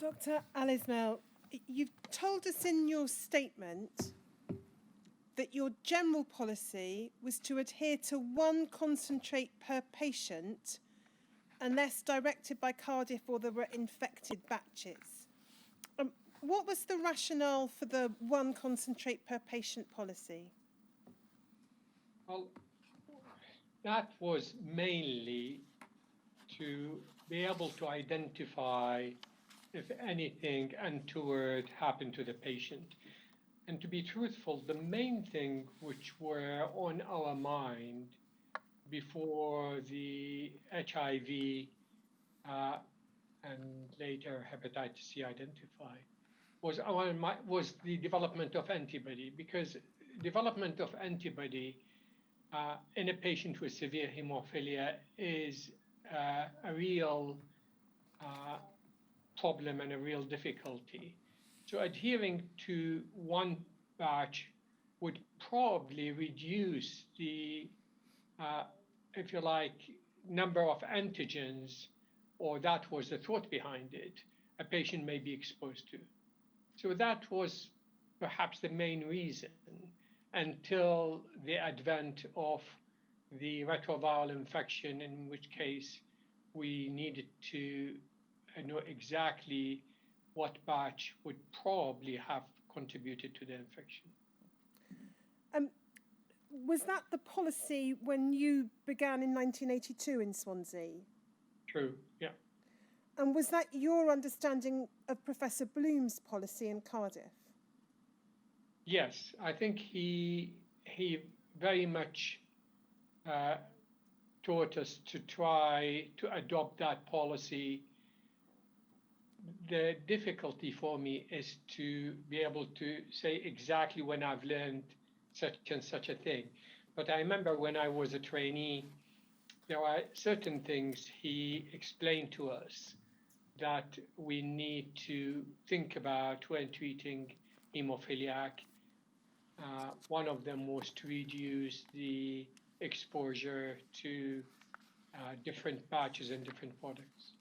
Dr. Ismail, you've told us in your statement that your general policy was to adhere to 1 concentrate per patient unless directed by Cardiff or there were infected batches. What was the rationale for the 1 concentrate per patient policy? Well, that was mainly to be able to identify if anything untoward happened to the patient. And to be truthful, the main thing which were on our mind before the HIV and later hepatitis C identified was the development of antibody, because development of antibody in a patient with severe hemophilia is a real problem and a real difficulty. So adhering to 1 batch would probably reduce the, if you like, number of antigens, or that was the thought behind it, a patient may be exposed to. So that was perhaps the main reason, until the advent of the retroviral infection, in which case we needed to know exactly what batch would probably have contributed to the infection. Was that the policy when you began in 1982 in Swansea? True, yeah. And was that your understanding of Professor Bloom's policy in Cardiff? Yes, I think he very much taught us to try to adopt that policy. The difficulty for me is to be able to say exactly when I've learned such and such a thing. But I remember when I was a trainee, there are certain things he explained to us that we need to think about when treating hemophiliac. One of them was to reduce the exposure to different batches and different products.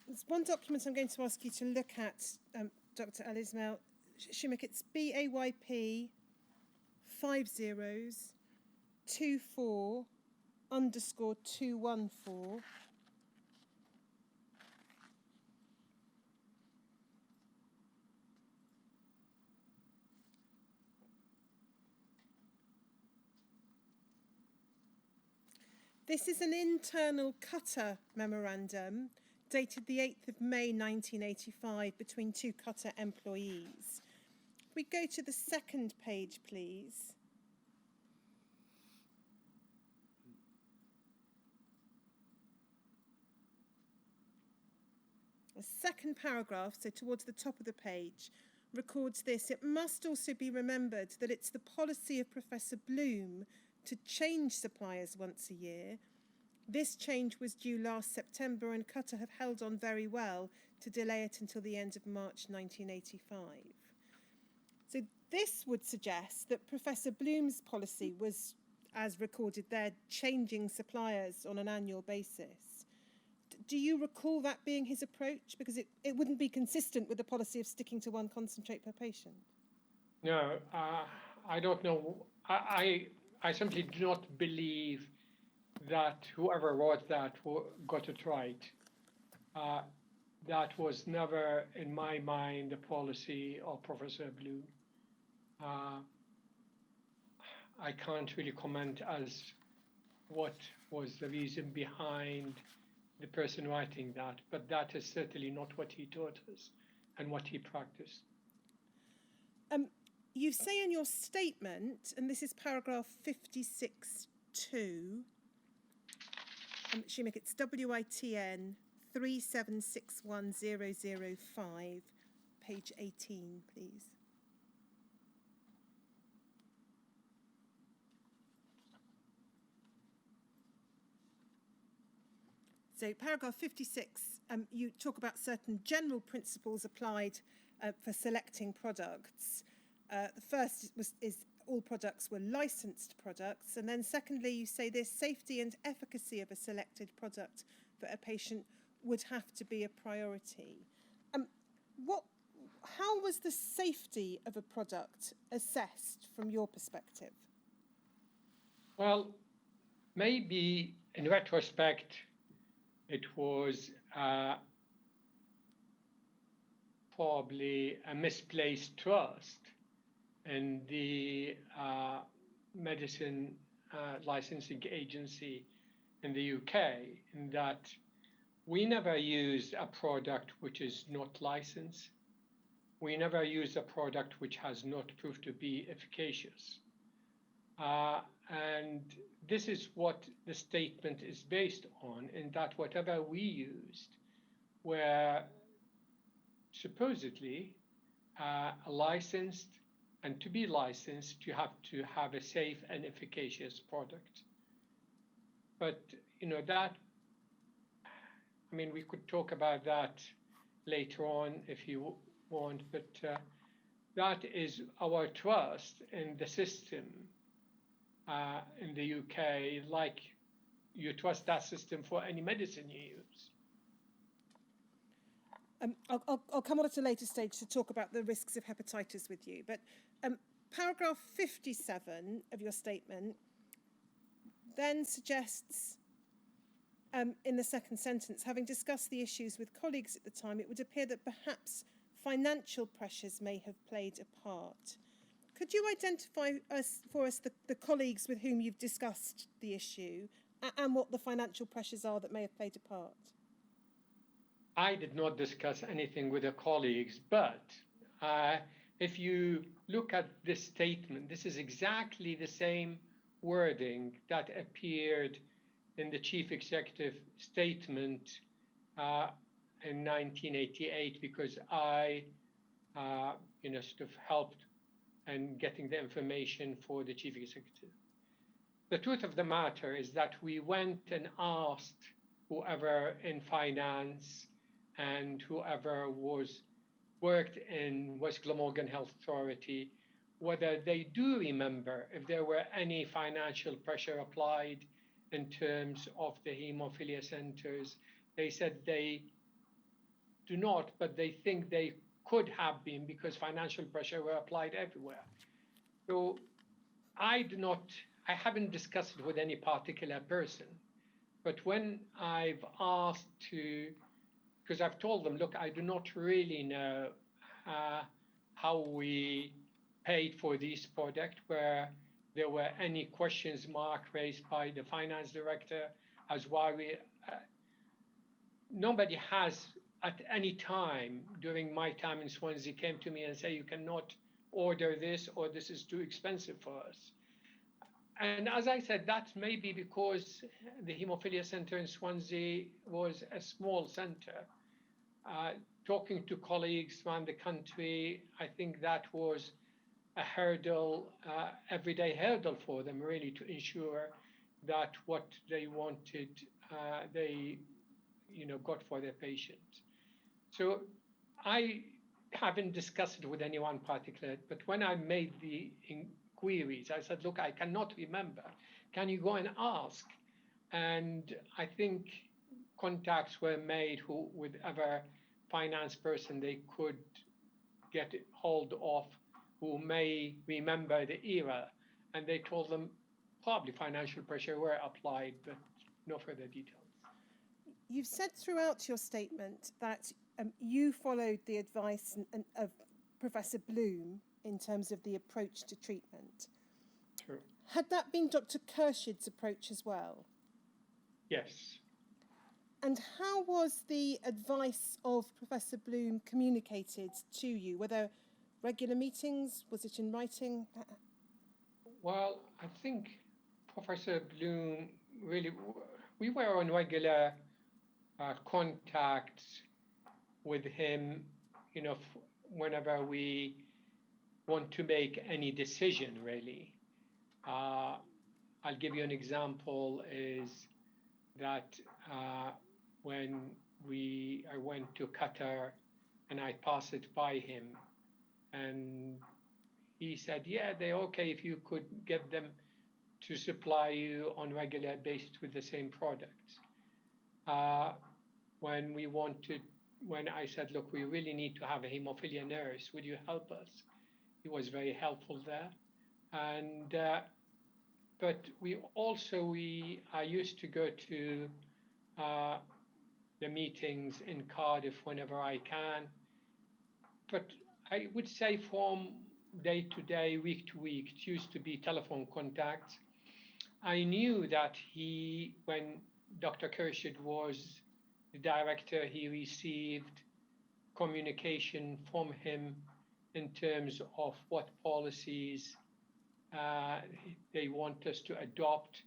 There's one document I'm going to ask you to look at, Dr. Ismail. Shimmick, it's BAYP 5024_214. This is an internal Qatar memorandum dated the 8th of May 1985 between 2 Qatar employees. We go to the 2nd page, please. The 2nd paragraph, so towards the top of the page, records this: it must also be remembered that it's the policy of Professor Bloom to change suppliers once a year. This change was due last September, and Qatar have held on very well to delay it until the end of March 1985. So this would suggest that Professor Bloom's policy was, as recorded there, changing suppliers on an annual basis. Do you recall that being his approach? Because it wouldn't be consistent with the policy of sticking to 1 concentrate per patient. No, I don't know. I simply do not believe that whoever wrote that got it right. That was never, in my mind, the policy of Professor Bloom. I can't really comment as what was the reason behind the person writing that, but that is certainly not what he taught us and what he practiced. You say in your statement, and this is paragraph 56.2, Shimmick, it's WITN 3761005, page 18, please. So paragraph 56, you talk about certain general principles applied for selecting products. The first is all products were licensed products. And then secondly, you say this: safety and efficacy of a selected product for a patient would have to be a priority. How was the safety of a product assessed from your perspective? Well, maybe in retrospect, it was probably a misplaced trust in the medicine licensing agency in the UK, in that we never used a product which is not licensed. We never use a product which has not proved to be efficacious. And this is what the statement is based on, in that whatever we used were supposedly licensed, and to be licensed, you have to have a safe and efficacious product. But, that, we could talk about that later on if you want, but that is our trust in the system in the UK, like you trust that system for any medicine you use. I'll come on at a later stage to talk about the risks of hepatitis with you, but paragraph 57 of your statement then suggests, in the second sentence, having discussed the issues with colleagues at the time, it would appear that perhaps financial pressures may have played a part. Could you identify for us the colleagues with whom you've discussed the issue and what the financial pressures are that may have played a part? I did not discuss anything with the colleagues, but if you look at this statement, this is exactly the same wording that appeared in the chief executive statement in 1988, because I sort of helped in getting the information for the chief executive. The truth of the matter is that we went and asked whoever in finance and whoever worked in West Glamorgan Health Authority whether they do remember if there were any financial pressure applied in terms of the haemophilia centers. They said they do not, but they think they could have been because financial pressure were applied everywhere. So I haven't discussed it with any particular person, but when I've asked because I've told them, look, I do not really know how we paid for this product, where there were any questions mark raised by the finance director as why nobody has at any time during my time in Swansea came to me and say, you cannot order this or this is too expensive for us. And as I said, that may be because the Haemophilia Centre in Swansea was a small centre. Talking to colleagues around the country, I think that was a hurdle, everyday hurdle for them, really, to ensure that what they wanted, they got for their patients. So I haven't discussed it with anyone particular, but when I made the inquiries, I said, look, I cannot remember. Can you go and ask? And I think contacts were made with other finance person they could get hold of who may remember the era. And they told them probably financial pressure were applied, but no further details. You've said throughout your statement that you followed the advice of Professor Bloom in terms of the approach to treatment. True. Had that been Dr. Kershid's approach as well? Yes. And how was the advice of Professor Bloom communicated to you? Were there regular meetings? Was it in writing? Well, I think Professor Bloom really, we were on regular contacts with him, whenever we want to make any decision, really. I'll give you an example is that when I went to Qatar and I passed it by him, and he said, yeah, they're okay if you could get them to supply you on regular basis with the same products. when I said, look, we really need to have a hemophilia nurse. Would you help us? He was very helpful there. And but I used to go to the meetings in Cardiff whenever I can. But I would say from day to day, week to week, it used to be telephone contacts. I knew that when Dr. Kershid was the director, he received communication from him in terms of what policies they want us to adopt.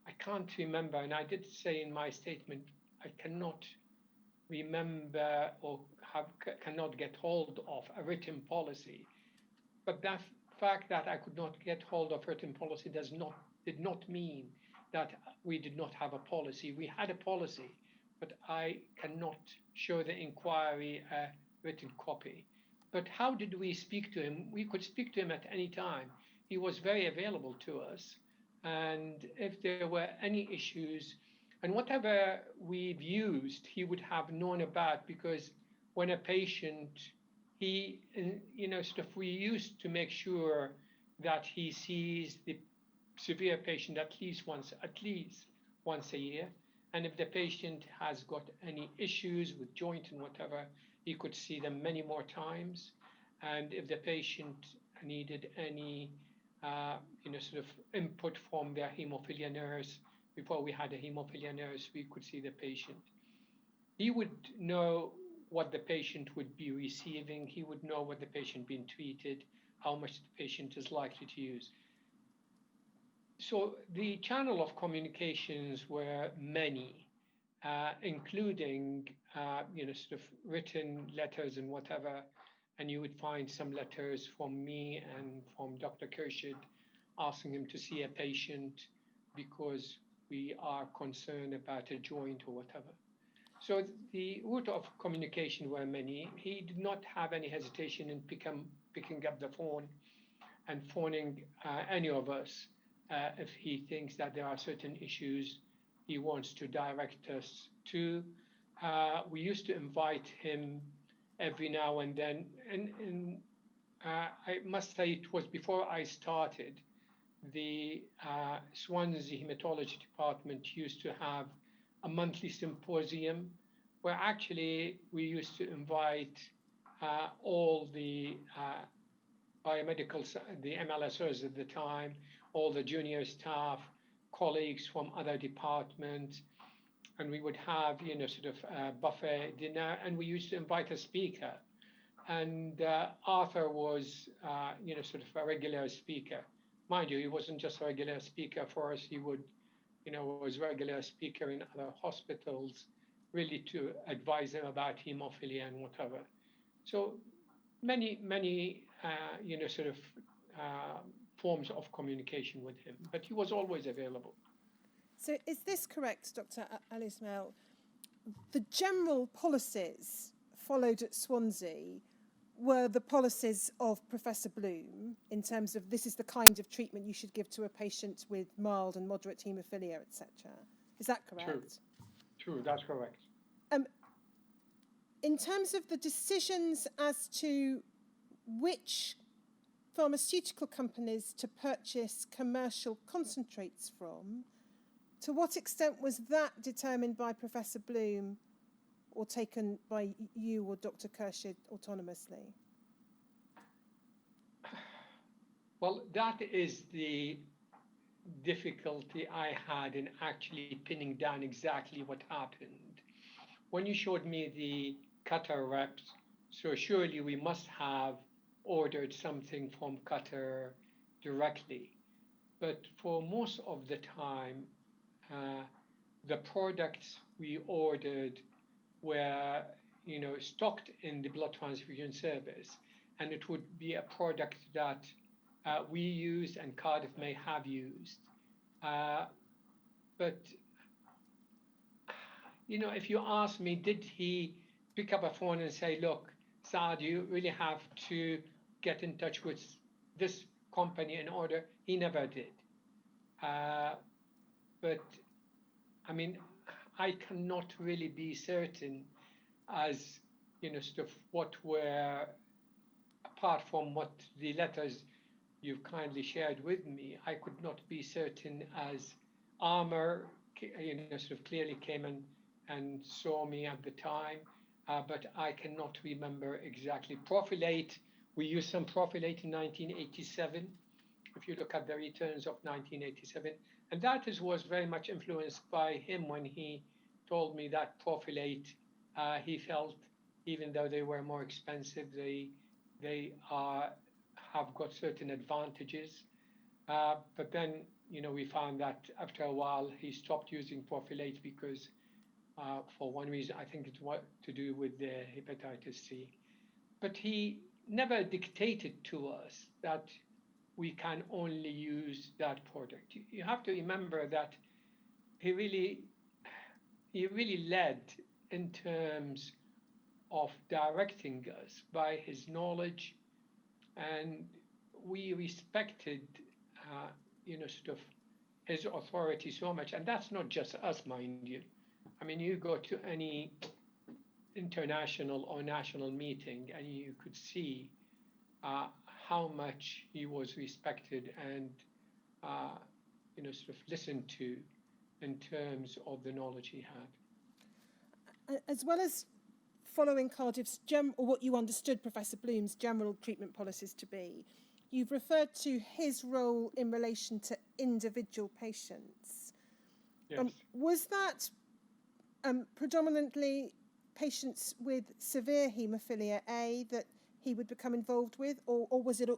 I can't remember, and I did say in my statement, I cannot remember or cannot get hold of a written policy. But that fact that I could not get hold of written policy did not mean that we did not have a policy. We had a policy, but I cannot show the inquiry a written copy. But how did we speak to him? We could speak to him at any time. He was very available to us. And if there were any issues, and whatever we've used, he would have known about, because when a patient, we used to make sure that he sees the severe patient at least once a year. And if the patient has got any issues with joint and whatever, he could see them many more times. And if the patient needed any input from their hemophilia nurse, before we had a hemophilia nurse, we could see the patient. He would know what the patient would be receiving. He would know what the patient being treated, how much the patient is likely to use. So the channel of communications were many, including written letters and whatever. And you would find some letters from me and from Dr. Kershid asking him to see a patient because we are concerned about a joint or whatever. So the route of communication were many. He did not have any hesitation in picking up the phone and phoning any of us if he thinks that there are certain issues he wants to direct us to. We used to invite him every now and then. And I must say it was before I started. The Swansea Hematology Department used to have a monthly symposium where actually we used to invite all the biomedicals, the MLSOs at the time, all the junior staff, colleagues from other departments, and we would have a buffet dinner, and we used to invite a speaker. And Arthur was a regular speaker. Mind you, he wasn't just a regular speaker for us. He was a regular speaker in other hospitals, really to advise them about hemophilia and whatever. So many forms of communication with him, but he was always available. So is this correct, Dr. Ismail? The general policies followed at Swansea were the policies of Professor Bloom in terms of this is the kind of treatment you should give to a patient with mild and moderate haemophilia, etc. Is that correct? True, that's correct. In terms of the decisions as to which pharmaceutical companies to purchase commercial concentrates from, to what extent was that determined by Professor Bloom or taken by you or Dr. Kershid autonomously? Well, that is the difficulty I had in actually pinning down exactly what happened. When you showed me the Qatar reps, so surely we must have ordered something from Qatar directly. But for most of the time, the products we ordered were, stocked in the blood transfusion service, and it would be a product that we used and Cardiff may have used. But if you ask me, did he pick up a phone and say, look, Saad, you really have to get in touch with this company in order? He never did. But I cannot really be certain as, sort of what were, apart from what the letters you've kindly shared with me, I could not be certain as Armour, sort of clearly came and saw me at the time, but I cannot remember exactly. Profilate, we used some Profilate in 1987, if you look at the returns of 1987, and that was very much influenced by him when he told me that Profilate, he felt, even though they were more expensive, they have got certain advantages. But then, we found that after a while he stopped using Profilate because, for one reason, I think it was to do with the hepatitis C. But he never dictated to us that we can only use that product. You have to remember that he really led in terms of directing us by his knowledge, and we respected, sort of his authority so much. And that's not just us, mind you. I mean, you go to any international or national meeting and you could see how much he was respected and, sort of listened to in terms of the knowledge he had. As well as following Cardiff's or what you understood Professor Bloom's general treatment policies to be, you've referred to his role in relation to individual patients. Yes. Was that predominantly patients with severe haemophilia A that he would become involved with, or was it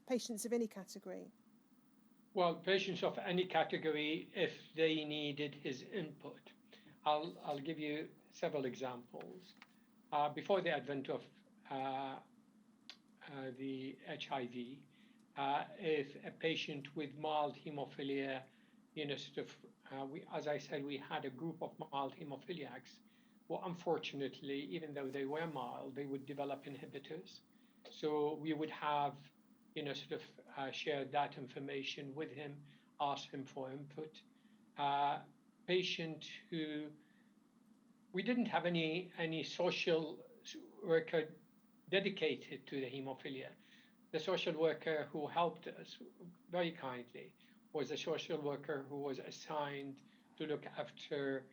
patients of any category? Well, patients of any category if they needed his input. I'll give you several examples. Before the advent of the HIV, if a patient with mild haemophilia, sort of, as I said, we had a group of mild hemophiliacs. Well, unfortunately, even though they were mild, they would develop inhibitors. So we would have, sort of shared that information with him, asked him for input. Patient who we didn't have any social worker dedicated to the hemophilia. The social worker who helped us very kindly was a social worker who was assigned to look after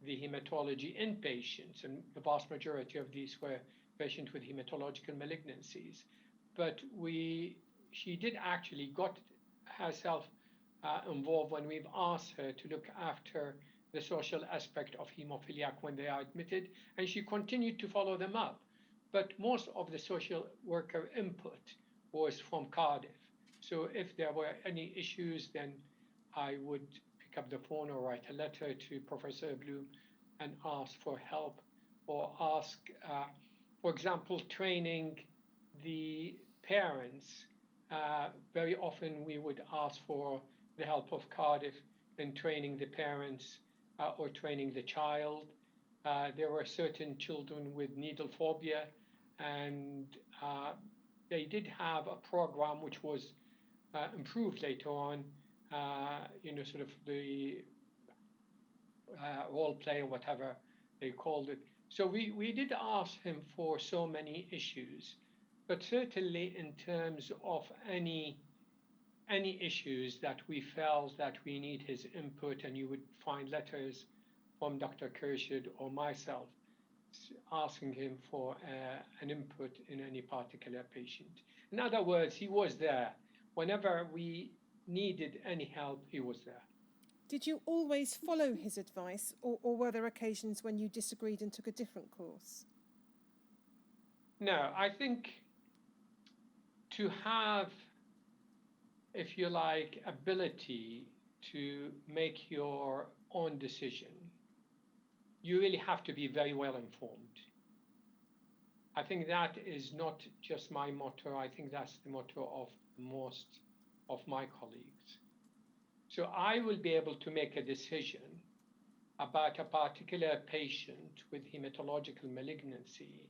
the hematology in patients, and the vast majority of these were patients with hematological malignancies. But she did actually got herself involved when we've asked her to look after the social aspect of hemophiliac when they are admitted, and she continued to follow them up. But most of the social worker input was from Cardiff. So if there were any issues, then I would pick up the phone or write a letter to Professor Bloom and ask for help, or ask, for example, training the parents. Very often we would ask for the help of Cardiff in training the parents or training the child. There were certain children with needle phobia, and they did have a program which was improved later on, sort of the role play or whatever they called it. So we did ask him for so many issues, but certainly in terms of any issues that we felt that we need his input, and you would find letters from Dr. Kershid or myself asking him for an input in any particular patient. In other words, he was there. Whenever we needed any help, he was there. Did you always follow his advice, or were there occasions when you disagreed and took a different course? No, I think to have, if you like, ability to make your own decision, you really have to be very well informed. I think that is not just my motto. I think that's the motto of most of my colleagues. So I will be able to make a decision about a particular patient with hematological malignancy,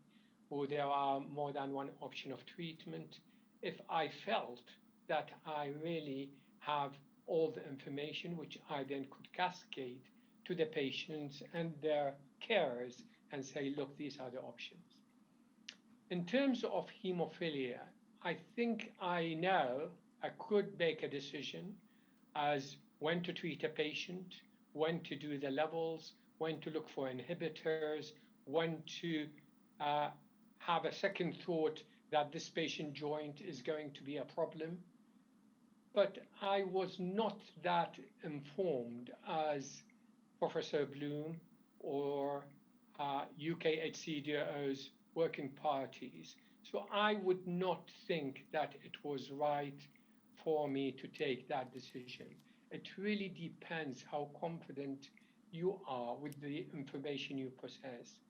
or there are more than one option of treatment, if I felt that I really have all the information, which I then could cascade to the patients and their carers and say, look, these are the options. In terms of hemophilia, I think I know I could make a decision as when to treat a patient, when to do the levels, when to look for inhibitors, when to have a second thought that this patient joint is going to be a problem. But I was not that informed as Professor Bloom or UK HCDO's working parties. So I would not think that it was right for me to take that decision. It really depends how confident you are with the information you possess.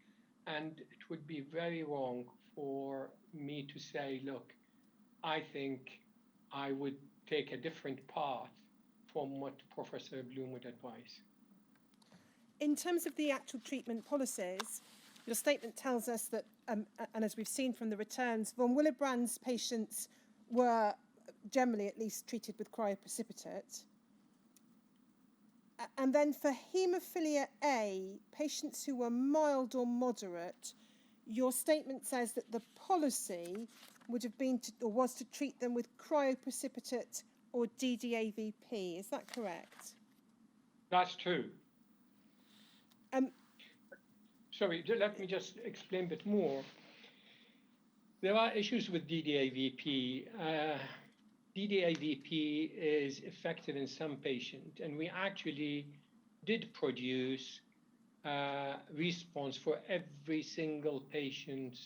And it would be very wrong for me to say, look, I think I would take a different path from what Professor Bloom would advise. In terms of the actual treatment policies, your statement tells us that, and as we've seen from the returns, von Willebrand's patients were generally at least treated with cryoprecipitate. And then for haemophilia A, patients who were mild or moderate, your statement says that the policy would have been or was to treat them with cryoprecipitate or Ddavp. Is that correct? That's true. Sorry, let me just explain a bit more. There are issues with Ddavp. Ddavp is effective in some patients, and we actually did produce response for every single patient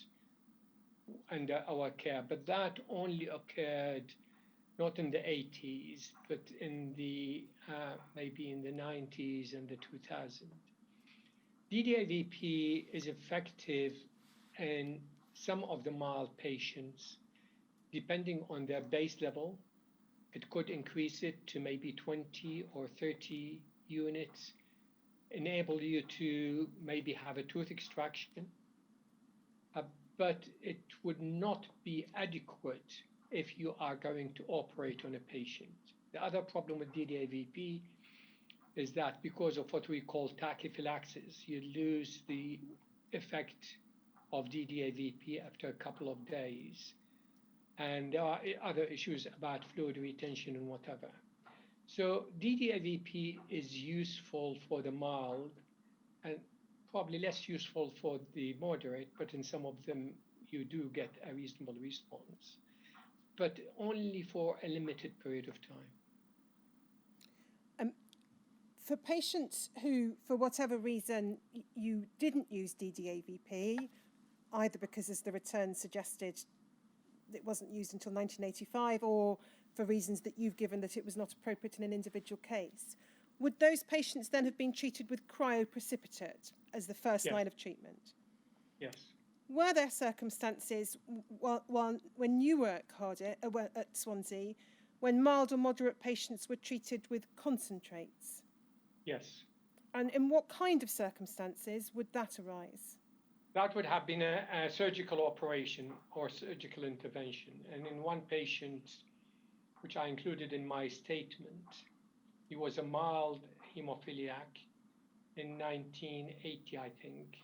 under our care, but that only occurred not in the 80s, but in the maybe in the 90s and the 2000s. Ddavp is effective in some of the mild patients, depending on their base level. It could increase it to maybe 20 or 30 units, enable you to maybe have a tooth extraction, but it would not be adequate if you are going to operate on a patient. The other problem with Ddavp is that because of what we call tachyphylaxis, you lose the effect of Ddavp after a couple of days. And there are other issues about fluid retention and whatever. So Ddavp is useful for the mild and probably less useful for the moderate, but in some of them you do get a reasonable response, but only for a limited period of time. For patients who, for whatever reason, you didn't use Ddavp, either because, as the return suggested, it wasn't used until 1985, or for reasons that you've given that it was not appropriate in an individual case, would those patients then have been treated with cryoprecipitate as the first line of treatment? Yes. Were there circumstances when you were at Cardiff, at Swansea, when mild or moderate patients were treated with concentrates? Yes. And in what kind of circumstances would that arise? That would have been a surgical operation or surgical intervention. And in one patient, which I included in my statement, he was a mild hemophiliac in 1980, I think,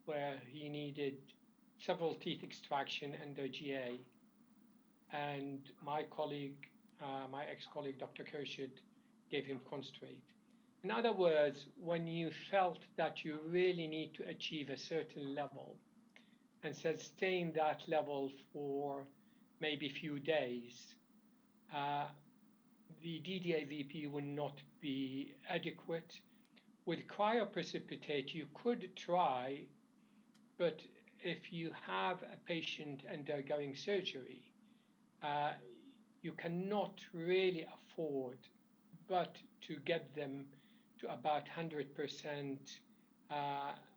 where he needed several teeth extraction under GA. And my colleague, my ex-colleague, Dr. Kershid, gave him concentrate. In other words, when you felt that you really need to achieve a certain level and sustain that level for maybe a few days, the Ddavp would not be adequate. With cryoprecipitate, you could try, but if you have a patient undergoing surgery, you cannot really afford but to get them to about 100%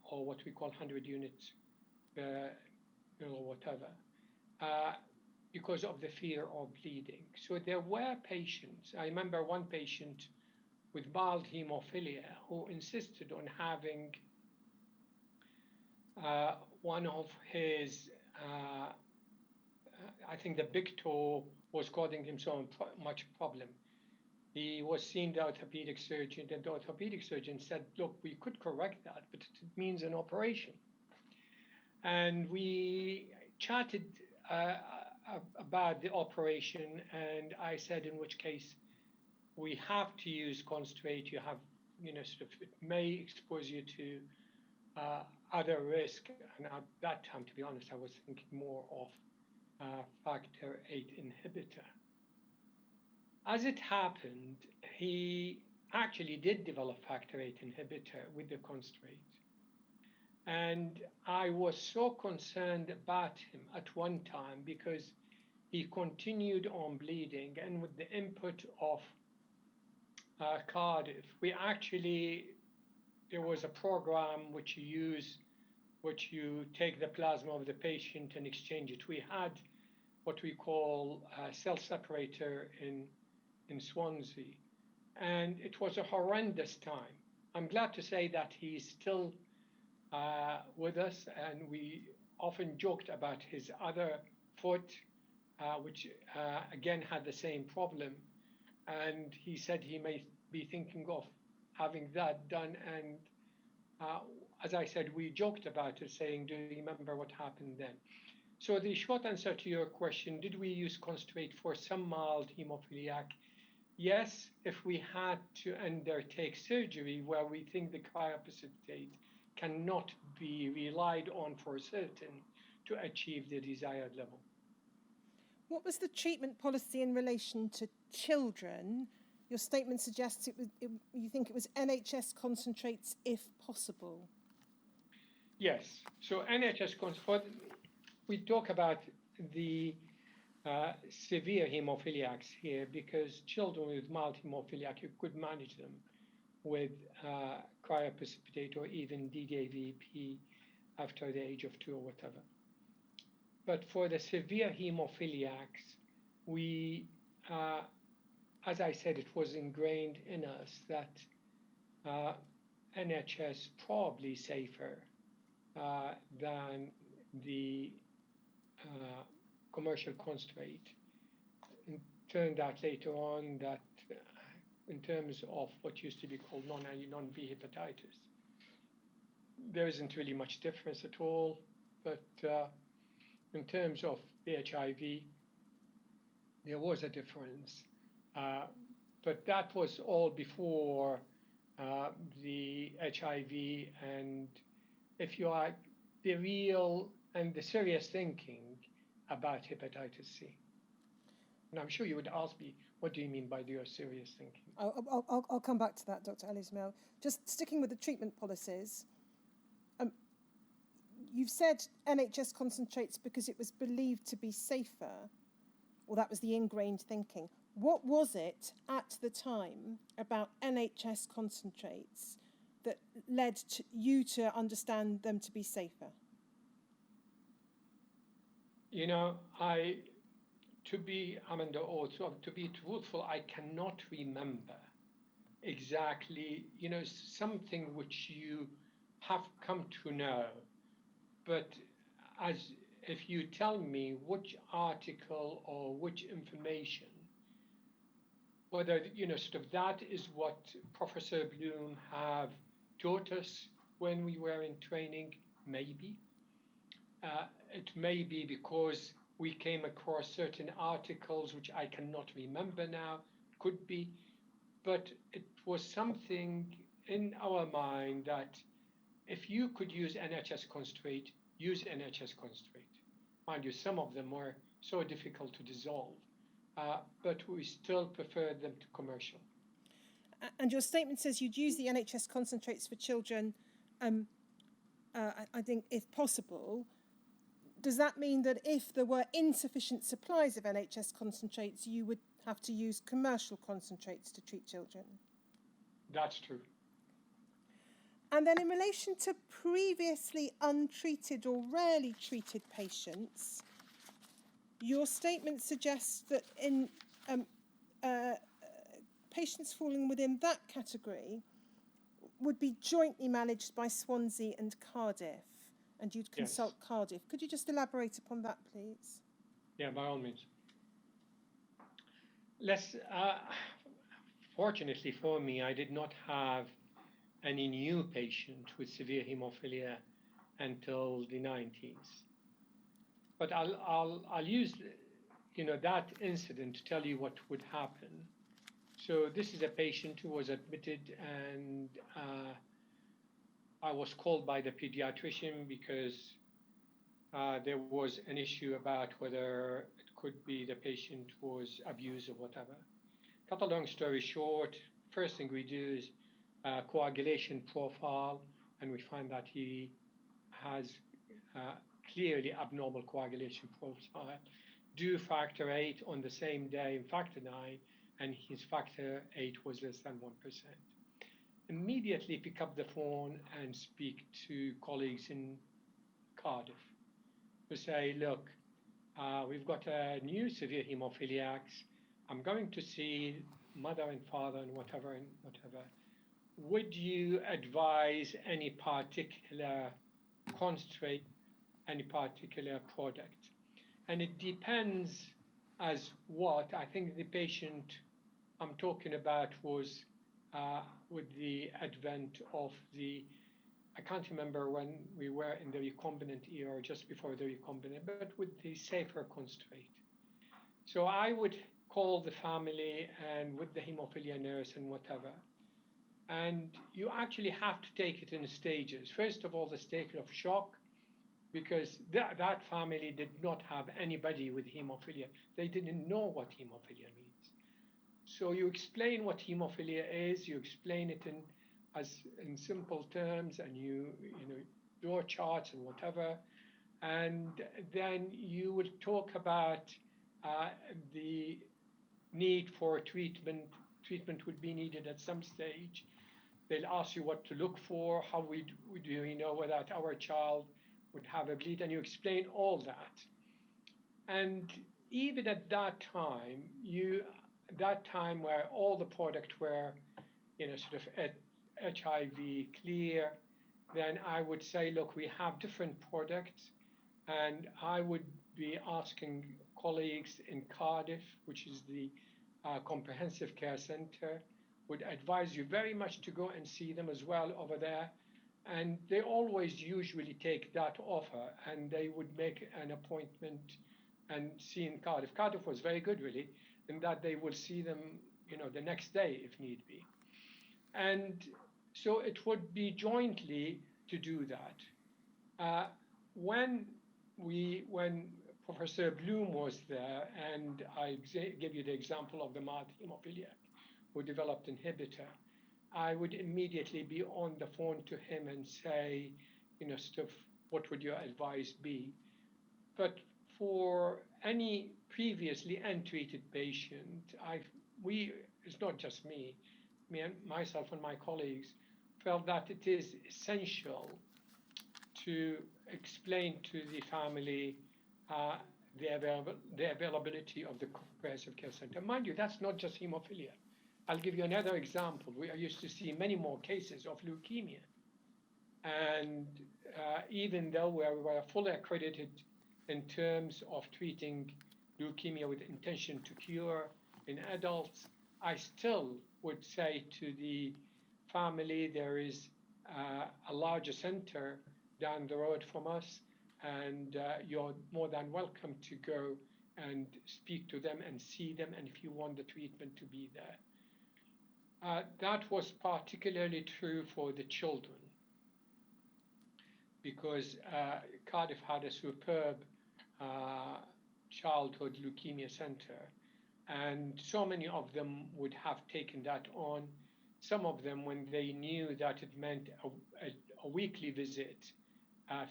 or what we call 100 units or whatever, because of the fear of bleeding. So there were patients, I remember one patient with mild hemophilia who insisted on having one of his, I think the big toe was causing him so much problem. He was seen the orthopedic surgeon, and the orthopedic surgeon said, look, we could correct that, but it means an operation. And we chatted about the operation, and I said, in which case we have to use concentrate. You have, it may expose you to other risk. And at that time, to be honest, I was thinking more of factor VIII inhibitor. As it happened, he actually did develop factor VIII inhibitor with the concentrate. And I was so concerned about him at one time because he continued on bleeding, and with the input of Cardiff, there was a program which you take the plasma of the patient and exchange it. We had what we call a cell separator in Swansea, and it was a horrendous time. I'm glad to say that he's still with us, and we often joked about his other foot, which again had the same problem, and he said he may be thinking of having that done. And as I said, we joked about it, saying, do you remember what happened then? So the short answer to your question, did we use concentrate for some mild hemophiliac? Yes, if we had to undertake surgery where we think the cryoprecipitate cannot be relied on for certain to achieve the desired level. What was the treatment policy in relation to children? Your statement suggests you think it was NHS concentrates if possible. Yes, so NHS concentrates, we talk about the severe hemophiliacs here, because children with mild hemophiliac, you could manage them with cryoprecipitate or even Ddavp after the age of 2 or whatever. But for the severe hemophiliacs, we, as I said, it was ingrained in us that NHS probably safer than the commercial concentrate. It turned out later on that in terms of what used to be called non-B hepatitis, there isn't really much difference at all. But in terms of the HIV, there was a difference. But that was all before the HIV, and if you are the real and the serious thinking about hepatitis C. And I'm sure you would ask me, what do you mean by your serious thinking? I'll come back to that, Dr. Ismail. Just sticking with the treatment policies, you've said NHS concentrates because it was believed to be safer, or that was the ingrained thinking. What was it at the time about NHS concentrates that led you to understand them to be safer? To be truthful, I cannot remember exactly, something which you have come to know. But if you tell me which article or which information, whether, that is what Professor Bloom have taught us when we were in training, maybe. It may be because we came across certain articles which I cannot remember now, could be, but it was something in our mind that if you could use NHS concentrate, use NHS concentrate. Mind you, some of them were so difficult to dissolve, but we still preferred them to commercial. And your statement says you'd use the NHS concentrates for children, I think, if possible. Does that mean that if there were insufficient supplies of NHS concentrates, you would have to use commercial concentrates to treat children? That's true. And then in relation to previously untreated or rarely treated patients, your statement suggests that in patients falling within that category would be jointly managed by Swansea and Cardiff, and you'd consult Cardiff. Could you just elaborate upon that, please? Yeah, by all means. fortunately for me, I did not have any new patient with severe hemophilia until the 90s. But I'll use that incident to tell you what would happen. So this is a patient who was admitted, and I was called by the pediatrician because there was an issue about whether it could be the patient was abused or whatever. Cut a long story short, first thing we do is coagulation profile, and we find that he has clearly abnormal coagulation profile. Do factor 8 on the same day in factor 9, and his factor 8 was less than 1%. Immediately pick up the phone and speak to colleagues in Cardiff to say, look, we've got a new severe hemophiliacs. I'm going to see mother and father and whatever. Would you advise any particular concentrate, any particular product? And it depends as what. I think the patient I'm talking about was with the advent of I can't remember when we were in the recombinant era, or just before the recombinant, but with the safer concentrate. So I would call the family and with the hemophilia nurse and whatever. And you actually have to take it in stages. First of all, the stage of shock, because that family did not have anybody with hemophilia. They didn't know what hemophilia means. So you explain what hemophilia is, you explain it in simple terms, and you draw charts and whatever, and then you will talk about the need for treatment. Treatment would be needed at some stage. They'll ask you what to look for, how do we know whether our child would have a bleed, and you explain all that. And even at that time, where all the product were, sort of HIV clear, then I would say, look, we have different products, and I would be asking colleagues in Cardiff, which is the comprehensive care center, would advise you very much to go and see them as well over there. And they always usually take that offer, and they would make an appointment and see in Cardiff. Cardiff was very good, really, in that they will see them, the next day if need be. And so it would be jointly to do that. When Professor Bloom was there, and I gave you the example of the mild hemophiliac who developed inhibitor, I would immediately be on the phone to him and say, what would your advice be? But for any previously untreated patient, it's not just me and myself and my colleagues felt that it is essential to explain to the family the availability of the comprehensive care center. Mind you, that's not just hemophilia. I'll give you another example. We used to see many more cases of leukemia. And even though we were fully accredited in terms of treating leukemia with intention to cure in adults, I still would say to the family, there is a larger center down the road from us, and you're more than welcome to go and speak to them and see them, and if you want the treatment to be there. That was particularly true for the children, because Cardiff had a superb childhood leukemia center, and so many of them would have taken that on. Some of them, when they knew that it meant a weekly visit,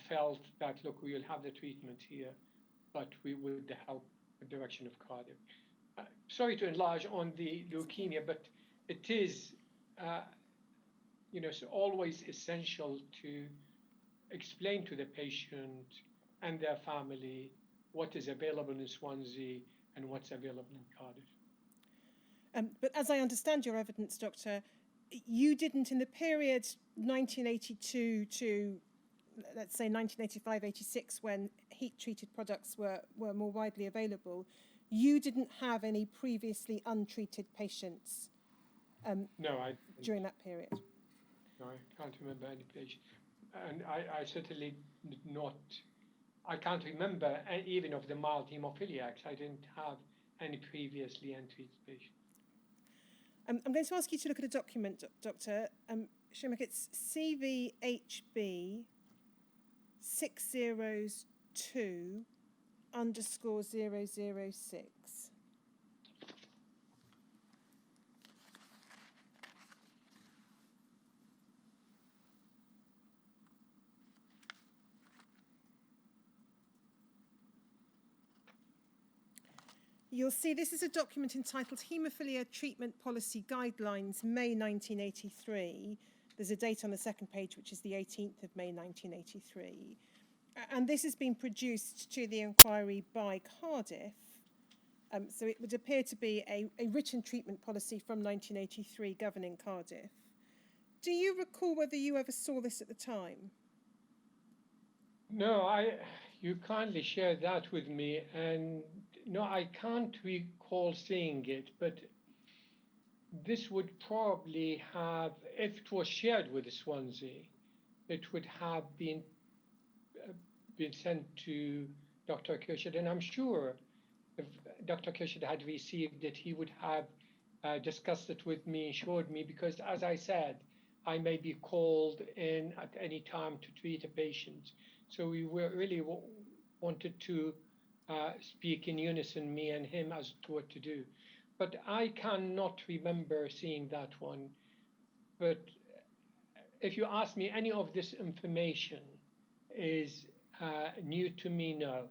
felt that, look, we will have the treatment here, but we would help the direction of Cardiff. Sorry to enlarge on the leukemia, but it is so always essential to explain to the patient and their family what is available in Swansea and what's available in Cardiff. But as I understand your evidence, Doctor, you didn't, in the period 1982 to, let's say, 1985-86, when heat-treated products were more widely available, you didn't have any previously untreated patients No, I didn't. during that period? No, I can't remember any patient. And I certainly did not, I can't remember even of the mild hemophiliacs. I didn't have any previously untreated patients. I'm going to ask you to look at a document, Doctor. Shomek, it's CVHB 602_006. You'll see this is a document entitled Haemophilia Treatment Policy Guidelines, May 1983. There's a date on the second page, which is the 18th of May 1983. And this has been produced to the inquiry by Cardiff. So it would appear to be a written treatment policy from 1983 governing Cardiff. Do you recall whether you ever saw this at the time? No, you kindly shared that with me, and no, I can't recall seeing it, but this would probably have, if it was shared with Swansea, it would have been sent to Dr. Kirshad, and I'm sure if Dr. Kirshad had received it, he would have discussed it with me, showed me, because as I said, I may be called in at any time to treat a patient. So we were really wanted to speak in unison, me and him, as to what to do. But I cannot remember seeing that one. But if you ask me, any of this information is new to me now.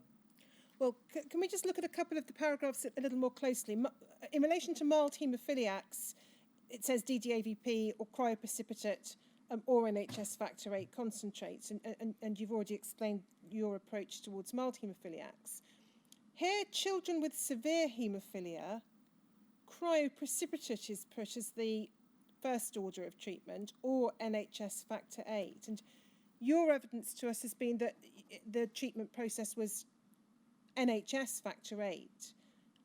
Well, can we just look at a couple of the paragraphs a little more closely? In relation to mild haemophiliacs, it says Ddavp or cryoprecipitate or NHS factor VIII concentrates, and you've already explained your approach towards mild haemophiliacs. Here, children with severe haemophilia, cryoprecipitate is put as the first order of treatment, or NHS factor VIII. And your evidence to us has been that the treatment process was NHS factor VIII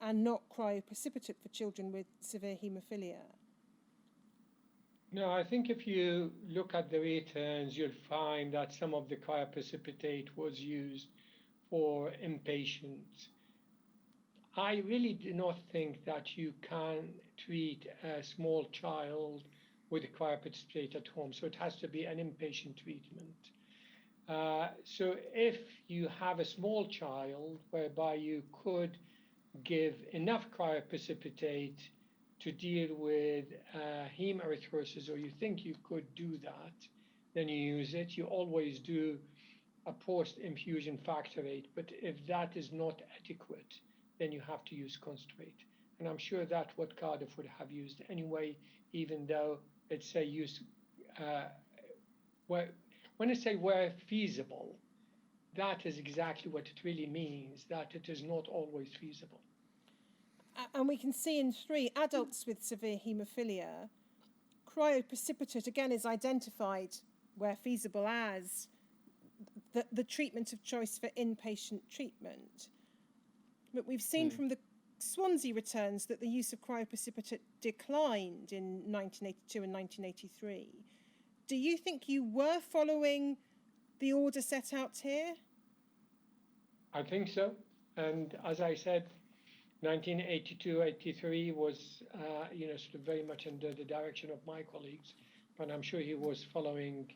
and not cryoprecipitate for children with severe haemophilia. No, I think if you look at the returns, you'll find that some of the cryoprecipitate was used for inpatients. I really do not think that you can treat a small child with a cryoprecipitate at home, so it has to be an inpatient treatment. So if you have a small child whereby you could give enough cryoprecipitate to deal with heme erythrosis, or you think you could do that, then you use it. You always do a post-infusion factor VIII, but if that is not adequate, then you have to use concentrate. And I'm sure that's what Cardiff would have used anyway, even though it's a use, when I say where feasible, that is exactly what it really means, that it is not always feasible. And we can see in 3 adults with severe haemophilia, cryoprecipitate again is identified where feasible as the treatment of choice for inpatient treatment. But we've seen from the Swansea returns that the use of cryoprecipitate declined in 1982 and 1983. Do you think you were following the order set out here? I think so. And as I said, 1982-83 was, sort of very much under the direction of my colleagues, but I'm sure he was following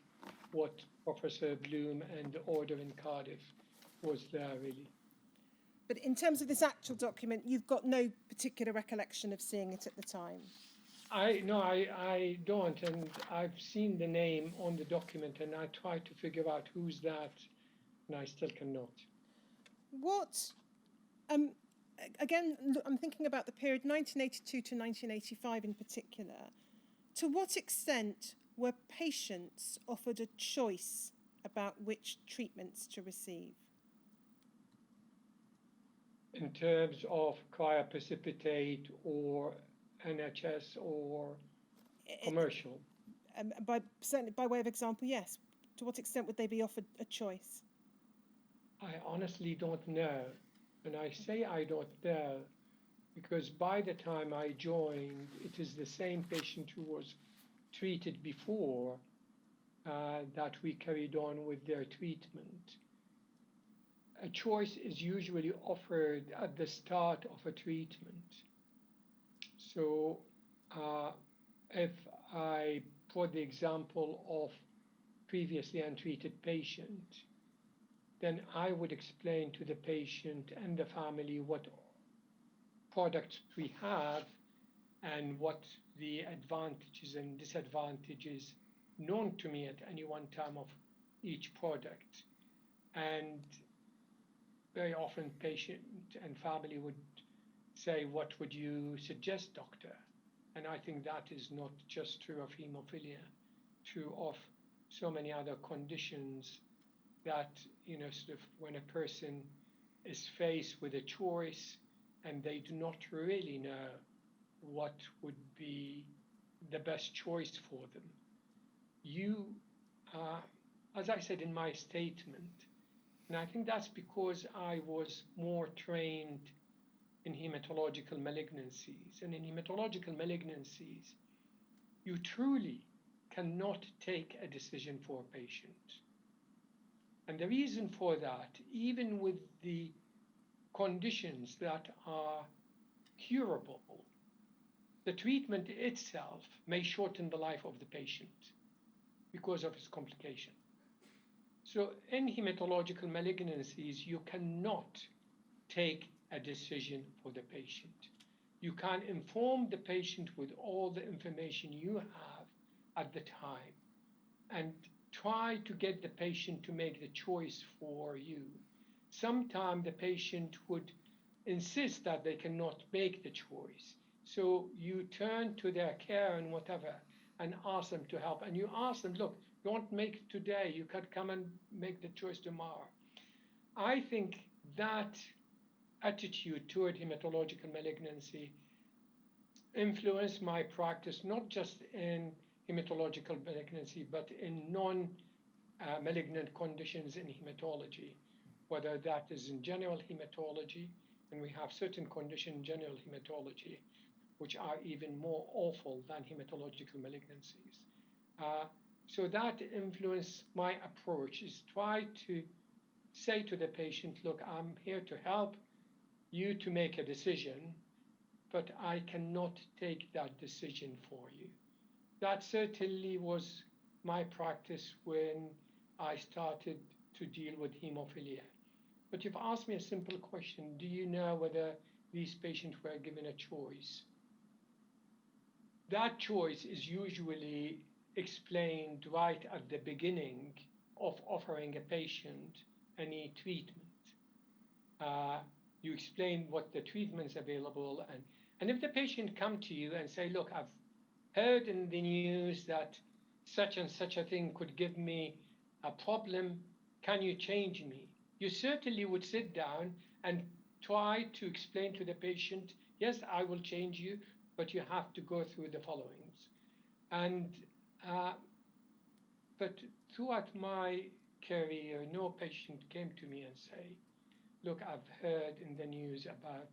what Professor Bloom and the order in Cardiff was there, really. But in terms of this actual document, you've got no particular recollection of seeing it at the time? I don't, and I've seen the name on the document, and I tried to figure out who's that, and I still cannot. What, again, I'm thinking about the period 1982 to 1985 in particular. To what extent were patients offered a choice about which treatments to receive? In terms of cryoprecipitate or NHS or commercial? Certainly by way of example, yes. To what extent would they be offered a choice? I honestly don't know. And I say I don't know because by the time I joined, it is the same patient who was treated before that we carried on with their treatment. A choice is usually offered at the start of a treatment. So if I put the example of previously untreated patient, then I would explain to the patient and the family what products we have and what the advantages and disadvantages known to me at any one time of each product. And very often patient and family would say, what would you suggest, doctor? And I think that is not just true of hemophilia, true of so many other conditions that, sort of when a person is faced with a choice and they do not really know what would be the best choice for them. You, as I said in my statement, and I think that's because I was more trained in hematological malignancies. And in hematological malignancies, you truly cannot take a decision for a patient. And the reason for that, even with the conditions that are curable, the treatment itself may shorten the life of the patient because of its complication. So in hematological malignancies, you cannot take a decision for the patient. You can inform the patient with all the information you have at the time and try to get the patient to make the choice for you. Sometimes the patient would insist that they cannot make the choice. So you turn to their care and whatever and ask them to help. And you ask them, look, don't make it today. You can come and make the choice tomorrow. I think that attitude toward hematological malignancy influenced my practice, not just in hematological malignancy, but in non-malignant conditions in hematology, whether that is in general hematology, and we have certain conditions in general hematology which are even more awful than hematological malignancies. So that influenced my approach, is try to say to the patient, look, I'm here to help you to make a decision, but I cannot take that decision for you. That certainly was my practice when I started to deal with hemophilia. But you've asked me a simple question. Do you know whether these patients were given a choice? That choice is usually explained right at the beginning of offering a patient any treatment. You explain what the treatment's available, and if the patient come to you and say, look, I've heard in the news that such and such a thing could give me a problem, can you change me? You certainly would sit down and try to explain to the patient, yes, I will change you, but you have to go through the followings. And but throughout my career, no patient came to me and say, look, I've heard in the news about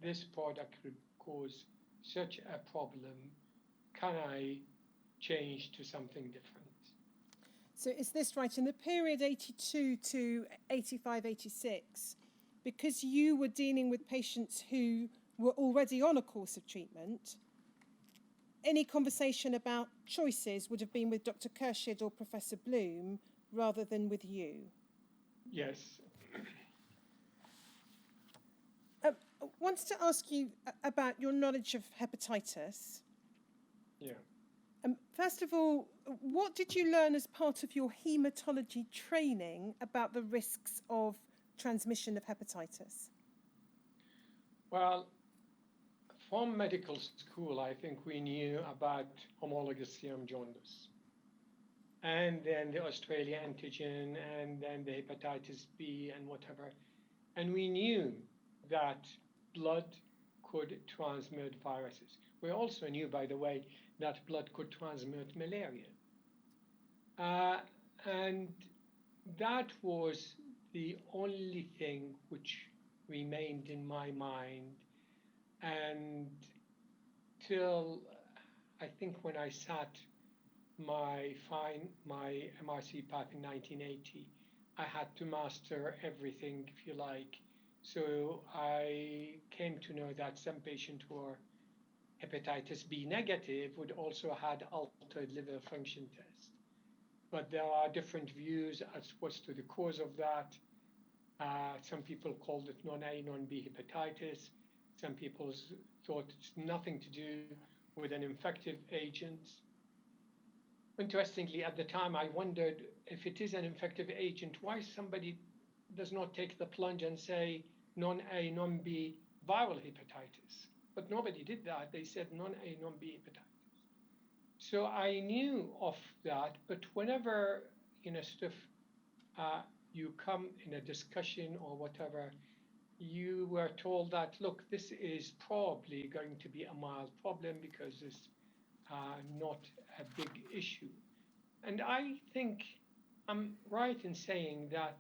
this product could cause such a problem. Can I change to something different? So is this right? In the period 82 to 85, 86, because you were dealing with patients who were already on a course of treatment, any conversation about choices would have been with Dr. Khurshid or Professor Bloom rather than with you? Yes. I wanted to ask you about your knowledge of hepatitis. Yeah. First of all, what did you learn as part of your hematology training about the risks of transmission of hepatitis? Well, from medical school, I think we knew about homologous serum jaundice, and then the Australia antigen, and then the hepatitis B and whatever. And we knew that blood could transmit viruses. We also knew, by the way, that blood could transmit malaria. And that was the only thing which remained in my mind And till I think when I sat my MRC path in 1980, I had to master everything, if you like. So I came to know that some patients who are hepatitis B negative would also had altered liver function test. But there are different views as to the cause of that. Some people called it non-A, non-B hepatitis. Some people thought it's nothing to do with an infective agent. Interestingly, at the time, I wondered if it is an infective agent, why somebody does not take the plunge and say non-A, non-B viral hepatitis. But nobody did that. They said non-A, non-B hepatitis. So I knew of that, but whenever, you come in a discussion or whatever, you were told that, look, this is probably going to be a mild problem because it's not a big issue. And I think I'm right in saying that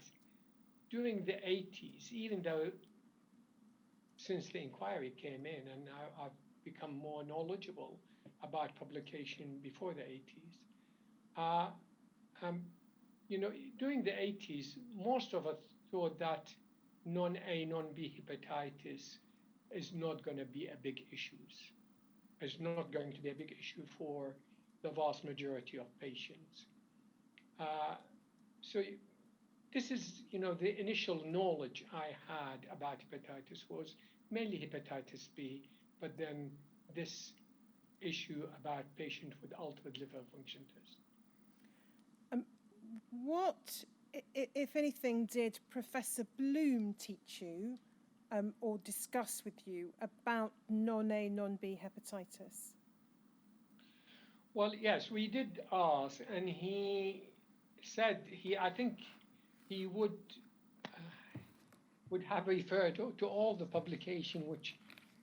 during the 80s, even though since the inquiry came in and I've become more knowledgeable about publication before the 80s, during the 80s, most of us thought that non-A, non-B hepatitis is not going to be a big issue. It's not going to be a big issue for the vast majority of patients. So this is, the initial knowledge I had about hepatitis was mainly hepatitis B, but then this issue about patient with altered liver function test. What, if anything, did Professor Bloom teach you or discuss with you about non-A, non-B hepatitis? Well, yes, we did ask, and he said I think he would have referred to all the publication which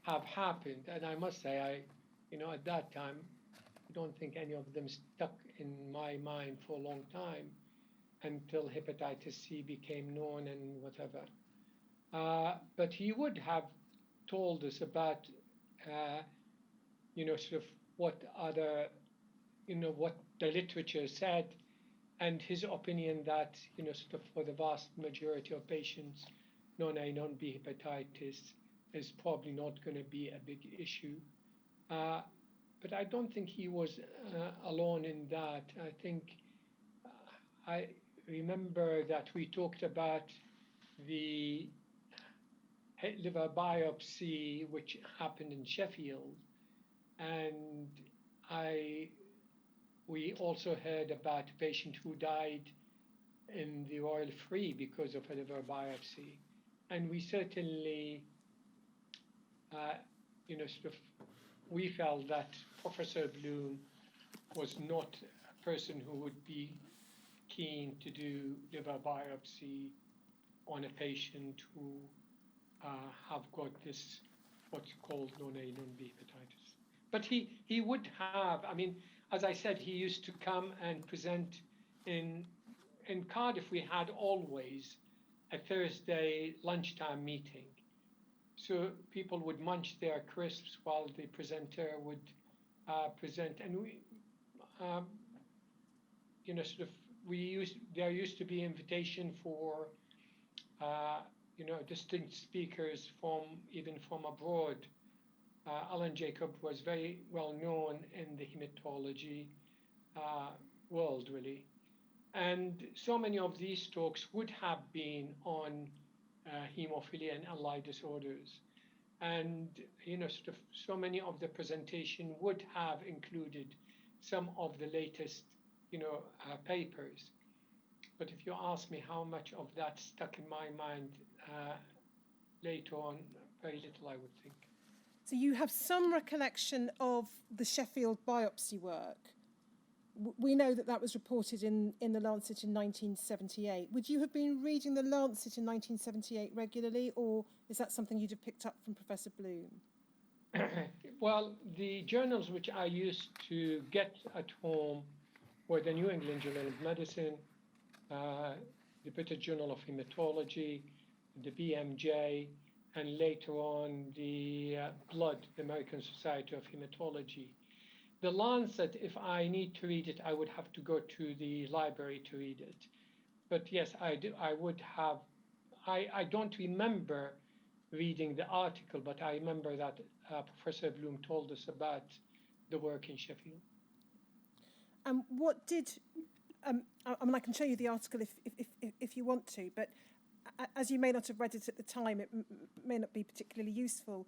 have happened, and I must say, at that time, I don't think any of them stuck in my mind for a long time until hepatitis C became known and whatever. But he would have told us about, sort of what other, what the literature said, and his opinion that, sort of for the vast majority of patients, non-A, non-B hepatitis is probably not going to be a big issue. But I don't think he was alone in that. I think I remember that we talked about the liver biopsy which happened in Sheffield, and we also heard about a patient who died in the Royal Free because of a liver biopsy. And we certainly, sort of, we felt that Professor Bloom was not a person who would be keen to do liver biopsy on a patient who have got this, what's called non-A, non-B hepatitis. But he would have, as I said, he used to come and present in Cardiff. We had always a Thursday lunchtime meeting. So people would munch their crisps while the presenter would present. And we, there used to be invitation for, distinct speakers even from abroad. Alan Jacob was very well known in the hematology world, really. And so many of these talks would have been on hemophilia and allied disorders. And, so many of the presentation would have included some of the latest, papers. But if you ask me how much of that stuck in my mind later on, very little, I would think. So you have some recollection of the Sheffield biopsy work. We know that was reported in the Lancet in 1978. Would you have been reading the Lancet in 1978 regularly, or is that something you'd have picked up from Professor Bloom? Well, the journals which I used to get at home were the New England Journal of Medicine, the British Journal of Hematology, the BMJ, and later on the Blood, the American Society of Hematology. The Lancet, if I need to read it, I would have to go to the library to read it. But yes, I do. I would have. I don't remember reading the article, but I remember that Professor Bloom told us about the work in Sheffield. What did? I mean, I can show you the article if you want to, but as you may not have read it at the time, it may not be particularly useful.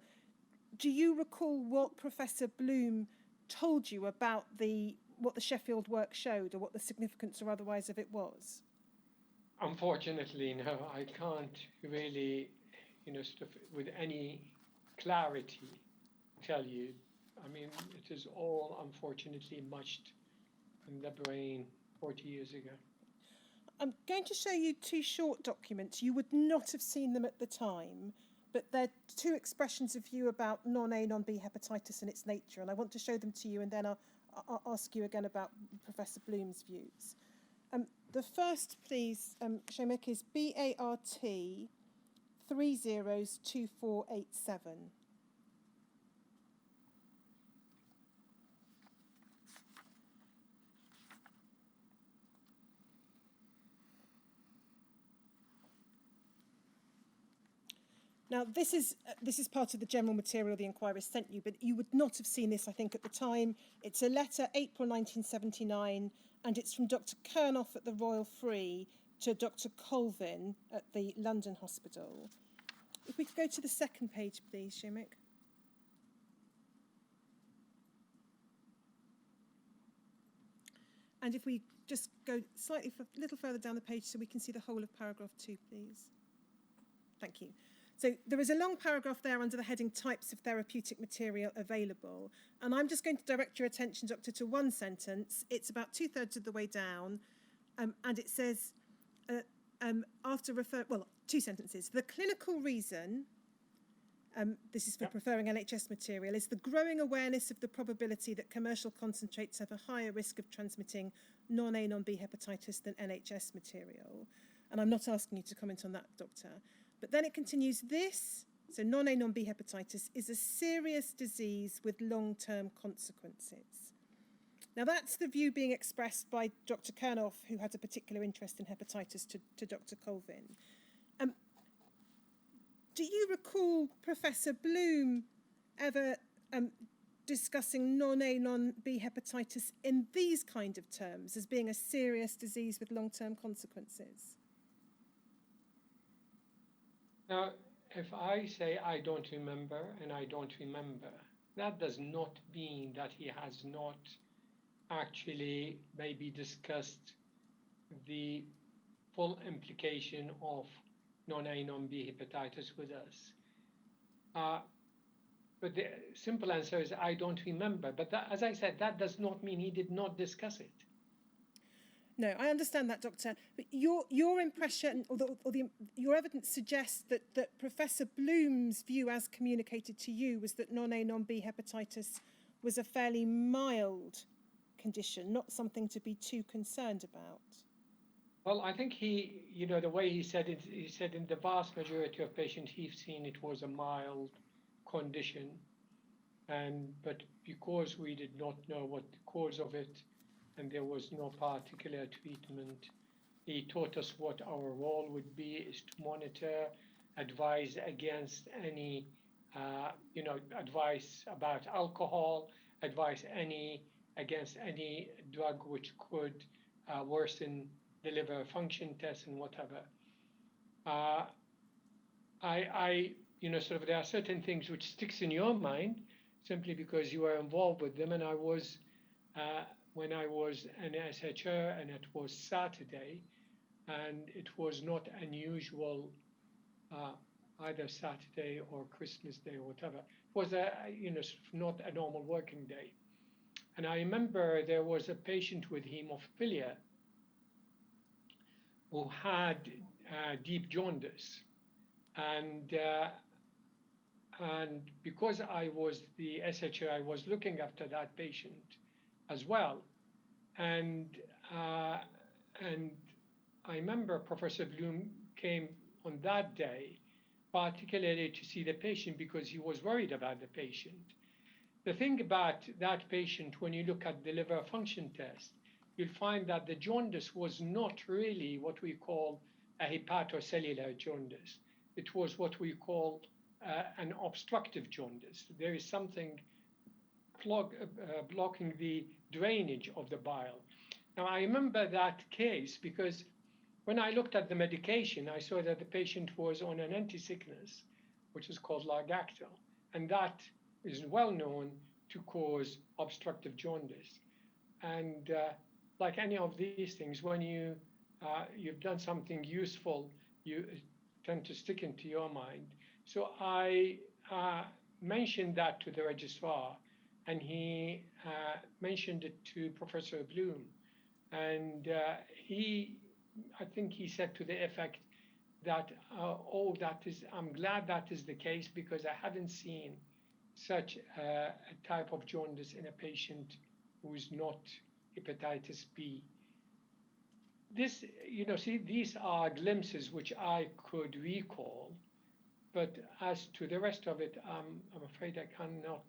Do you recall what Professor Bloom told you about what the Sheffield work showed, or what the significance or otherwise of it was? Unfortunately, no, I can't really, sort of with any clarity tell you. I mean, it is all unfortunately mushed in the brain 40 years ago. I'm going to show you two short documents. You would not have seen them at the time, but they're two expressions of view about non-A, non-B hepatitis and its nature, and I want to show them to you, and then I'll ask you again about Professor Bloom's views. The first, please, Seamus, is BART 302487. Now, this is part of the general material the inquiry sent you, but you would not have seen this, I think, at the time. It's a letter, April 1979, and it's from Dr. Kernoff at the Royal Free to Dr. Colvin at the London Hospital. If we could go to the second page, please, Seamus. And if we just go slightly a little further down the page so we can see the whole of paragraph 2, please. Thank you. So there is a long paragraph there under the heading Types of Therapeutic Material Available. And I'm just going to direct your attention, Doctor, to one sentence. It's about 2/3 of the way down. And it says, two sentences. The clinical reason, this is for preferring NHS material, is the growing awareness of the probability that commercial concentrates have a higher risk of transmitting non-A, non-B hepatitis than NHS material. And I'm not asking you to comment on that, Doctor. But then it continues, so non-A, non-B hepatitis is a serious disease with long-term consequences. Now, that's the view being expressed by Dr. Kernoff, who had a particular interest in hepatitis, to Dr. Colvin. Do you recall Professor Bloom ever discussing non-A, non-B hepatitis in these kind of terms, as being a serious disease with long-term consequences? Now, if I say I don't remember and I don't remember, that does not mean that he has not actually maybe discussed the full implication of non-A, non-B hepatitis with us. But the simple answer is I don't remember. But that, as I said, that does not mean he did not discuss it. No, I understand that, Doctor. But your impression, your evidence suggests that Professor Bloom's view, as communicated to you, was that non-A, non-B hepatitis was a fairly mild condition, not something to be too concerned about. Well, I think the way he said it, he said in the vast majority of patients he's seen it was a mild condition, but because we did not know what the cause of it, and there was no particular treatment, he taught us what our role would be, is to monitor, advise against any, advice about alcohol, advise against any drug which could worsen the liver function test and whatever. There are certain things which sticks in your mind simply because you were involved with them, and I was, when I was an SHO, and it was Saturday, and it was not unusual, either Saturday or Christmas Day or whatever. It was not a normal working day. And I remember there was a patient with Haemophilia who had deep jaundice, and because I was the SHO, I was looking after that patient as well, and I remember Professor Bloom came on that day, particularly to see the patient because he was worried about the patient. The thing about that patient, when you look at the liver function test, you'll find that the jaundice was not really what we call a hepatocellular jaundice. It was what we call an obstructive jaundice. There is something blocking the drainage of the bile. Now, I remember that case because when I looked at the medication, I saw that the patient was on an anti-sickness, which is called Largactil, and that is well known to cause obstructive jaundice. And like any of these things, when you've done something useful, you tend to stick into your mind. So I mentioned that to the registrar, and he mentioned it to Professor Bloom. And I think he said to the effect that, I'm glad that is the case because I haven't seen such a type of jaundice in a patient who is not hepatitis B. This, these are glimpses which I could recall, but as to the rest of it, I'm afraid I cannot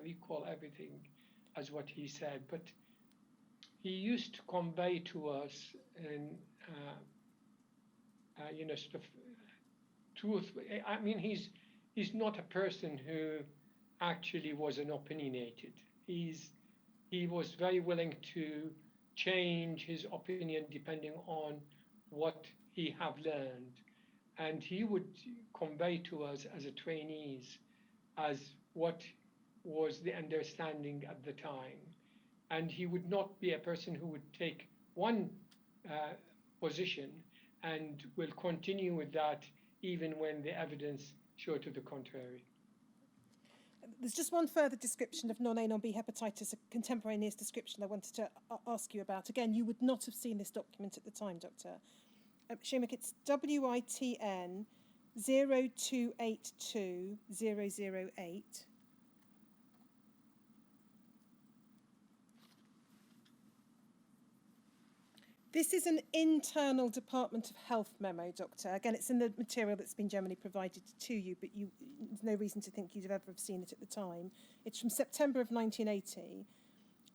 recall everything as what he said. But he used to convey to us in, sort of truth. I mean, he's not a person who actually was an opinionated. He was very willing to change his opinion depending on what he have learned. And he would convey to us as a trainees as what was the understanding at the time. And he would not be a person who would take one position and will continue with that even when the evidence showed to the contrary. There's just one further description of non-A, non-B hepatitis, a contemporaneous description I wanted to ask you about. Again, you would not have seen this document at the time, Doctor. Seamus, it's WITN 0282008. This is an internal Department of Health memo, Doctor. Again, it's in the material that's been generally provided to you, but there's no reason to think you'd have ever seen it at the time. It's from September of 1980.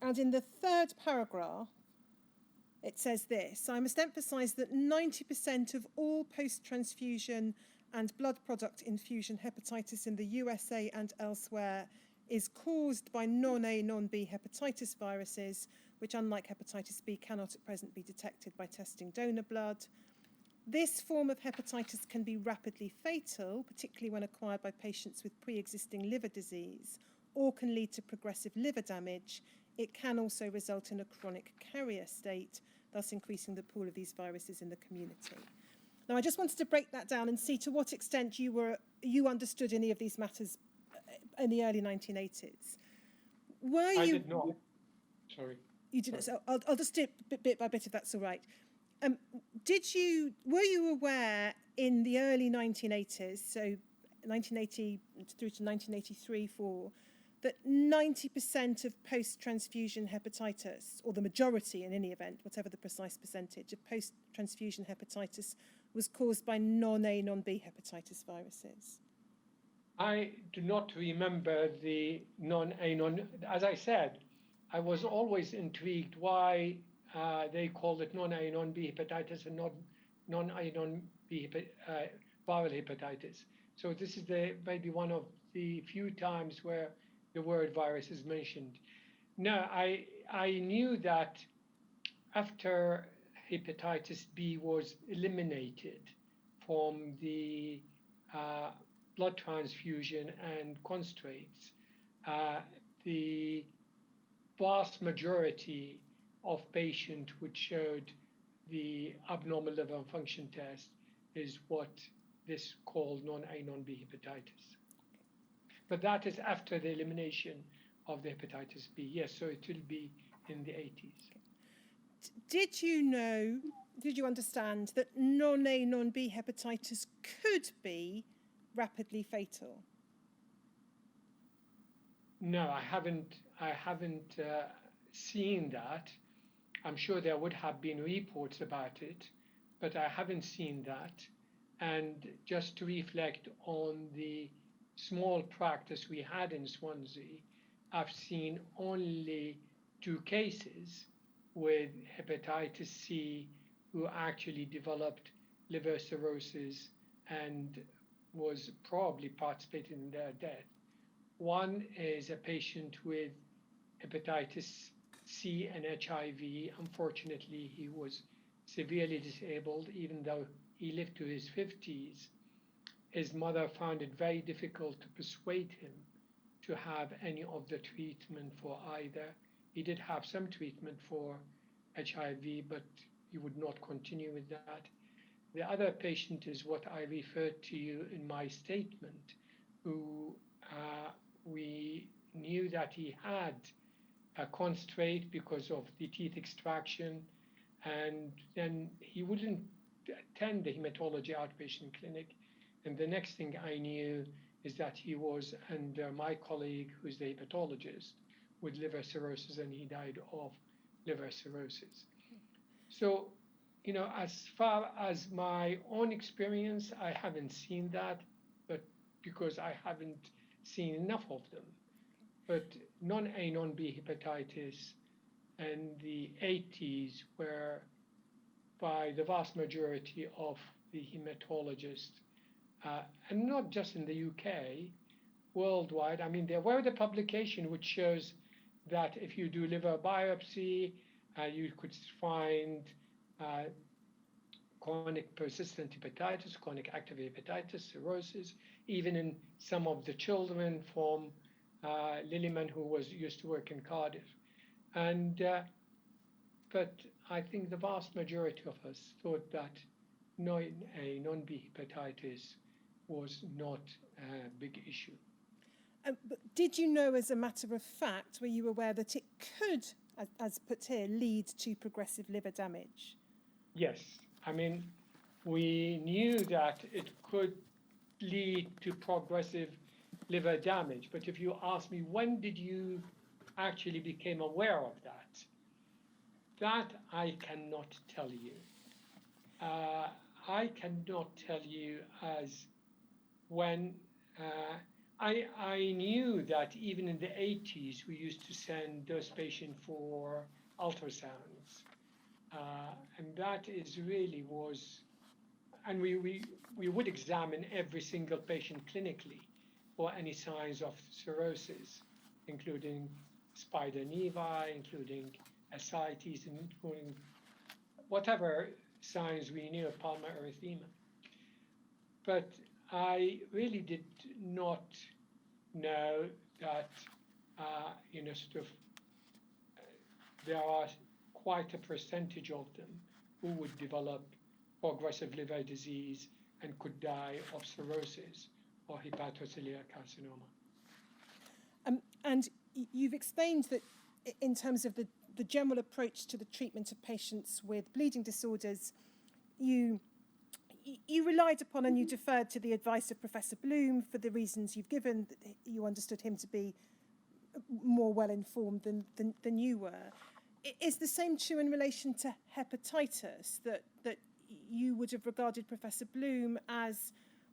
And in the third paragraph, it says this: I must emphasise that 90% of all post-transfusion and blood product infusion hepatitis in the USA and elsewhere is caused by non-A, non-B hepatitis viruses, which, unlike hepatitis B, cannot at present be detected by testing donor blood. This form of hepatitis can be rapidly fatal, particularly when acquired by patients with pre-existing liver disease, or can lead to progressive liver damage. It can also result in a chronic carrier state, thus increasing the pool of these viruses in the community. Now, I just wanted to break that down and see to what extent you understood any of these matters in the early 1980s. I did not. Sorry. You didn't. So I'll just do it bit by bit, if that's all right. Were you aware in the early 1980s, so 1980 through to 1983-4, that 90% of post-transfusion hepatitis, or the majority in any event, whatever the precise percentage of post-transfusion hepatitis, was caused by non-A, non-B hepatitis viruses? I do not remember the non-A, as I said, I was always intrigued why they called it non-A, non-B hepatitis and not non-A, non-B viral hepatitis. So this is maybe one of the few times where the word virus is mentioned. No, I knew that after hepatitis B was eliminated from the blood transfusion and constraints, the vast majority of patients which showed the abnormal liver function test is what this called non-A, non-B hepatitis. But that is after the elimination of the hepatitis B. Yes, so it will be in the 80s. Did you understand that non-A, non-B hepatitis could be rapidly fatal? No, I haven't seen that. I'm sure there would have been reports about it, but I haven't seen that. And just to reflect on the small practice we had in Swansea, I've seen only 2 cases with hepatitis C who actually developed liver cirrhosis and was probably participating in their death. One is a patient with hepatitis C and HIV. Unfortunately, he was severely disabled, even though he lived to his 50s. His mother found it very difficult to persuade him to have any of the treatment for either. He did have some treatment for HIV, but he would not continue with that. The other patient is what I referred to you in my statement, who we knew that he had a constraint because of the teeth extraction, and then he wouldn't attend the hematology outpatient clinic. And the next thing I knew is that he was under my colleague, who's the hepatologist, with liver cirrhosis, and he died of liver cirrhosis. So, you know, as far as my own experience, I haven't seen that, but because I haven't seen enough of them. But non-A, non-B hepatitis in the 80s were by the vast majority of the hematologists, and not just in the UK, worldwide. I mean, there were the publication which shows that if you do liver biopsy, you could find chronic persistent hepatitis, chronic active hepatitis, cirrhosis, even in some of the children from Lilliman, who used to work in Cardiff. And but I think the vast majority of us thought that non-A, non-B hepatitis was not a big issue. But did you know, as a matter of fact, were you aware that it could, as put here, lead to progressive liver damage? Yes. I mean, we knew that it could lead to progressive liver damage. But if you ask me, when did you actually become aware of that? That I cannot tell you. I cannot tell you as when. I knew that even in the 80s, we used to send those patients for ultrasounds. And that is really was, and we would examine every single patient clinically for any signs of cirrhosis, including spider nevi, including ascites, including whatever signs we knew of pulmonary erythema. But I really did not know that, there are quite a percentage of them who would develop progressive liver disease and could die of cirrhosis or hepatocellular carcinoma. And you've explained that in terms of the general approach to the treatment of patients with bleeding disorders, you relied upon and you deferred to the advice of Professor Bloom for the reasons you've given. You understood him to be more well-informed than you were. Is the same true in relation to hepatitis, that you would have regarded Professor Bloom as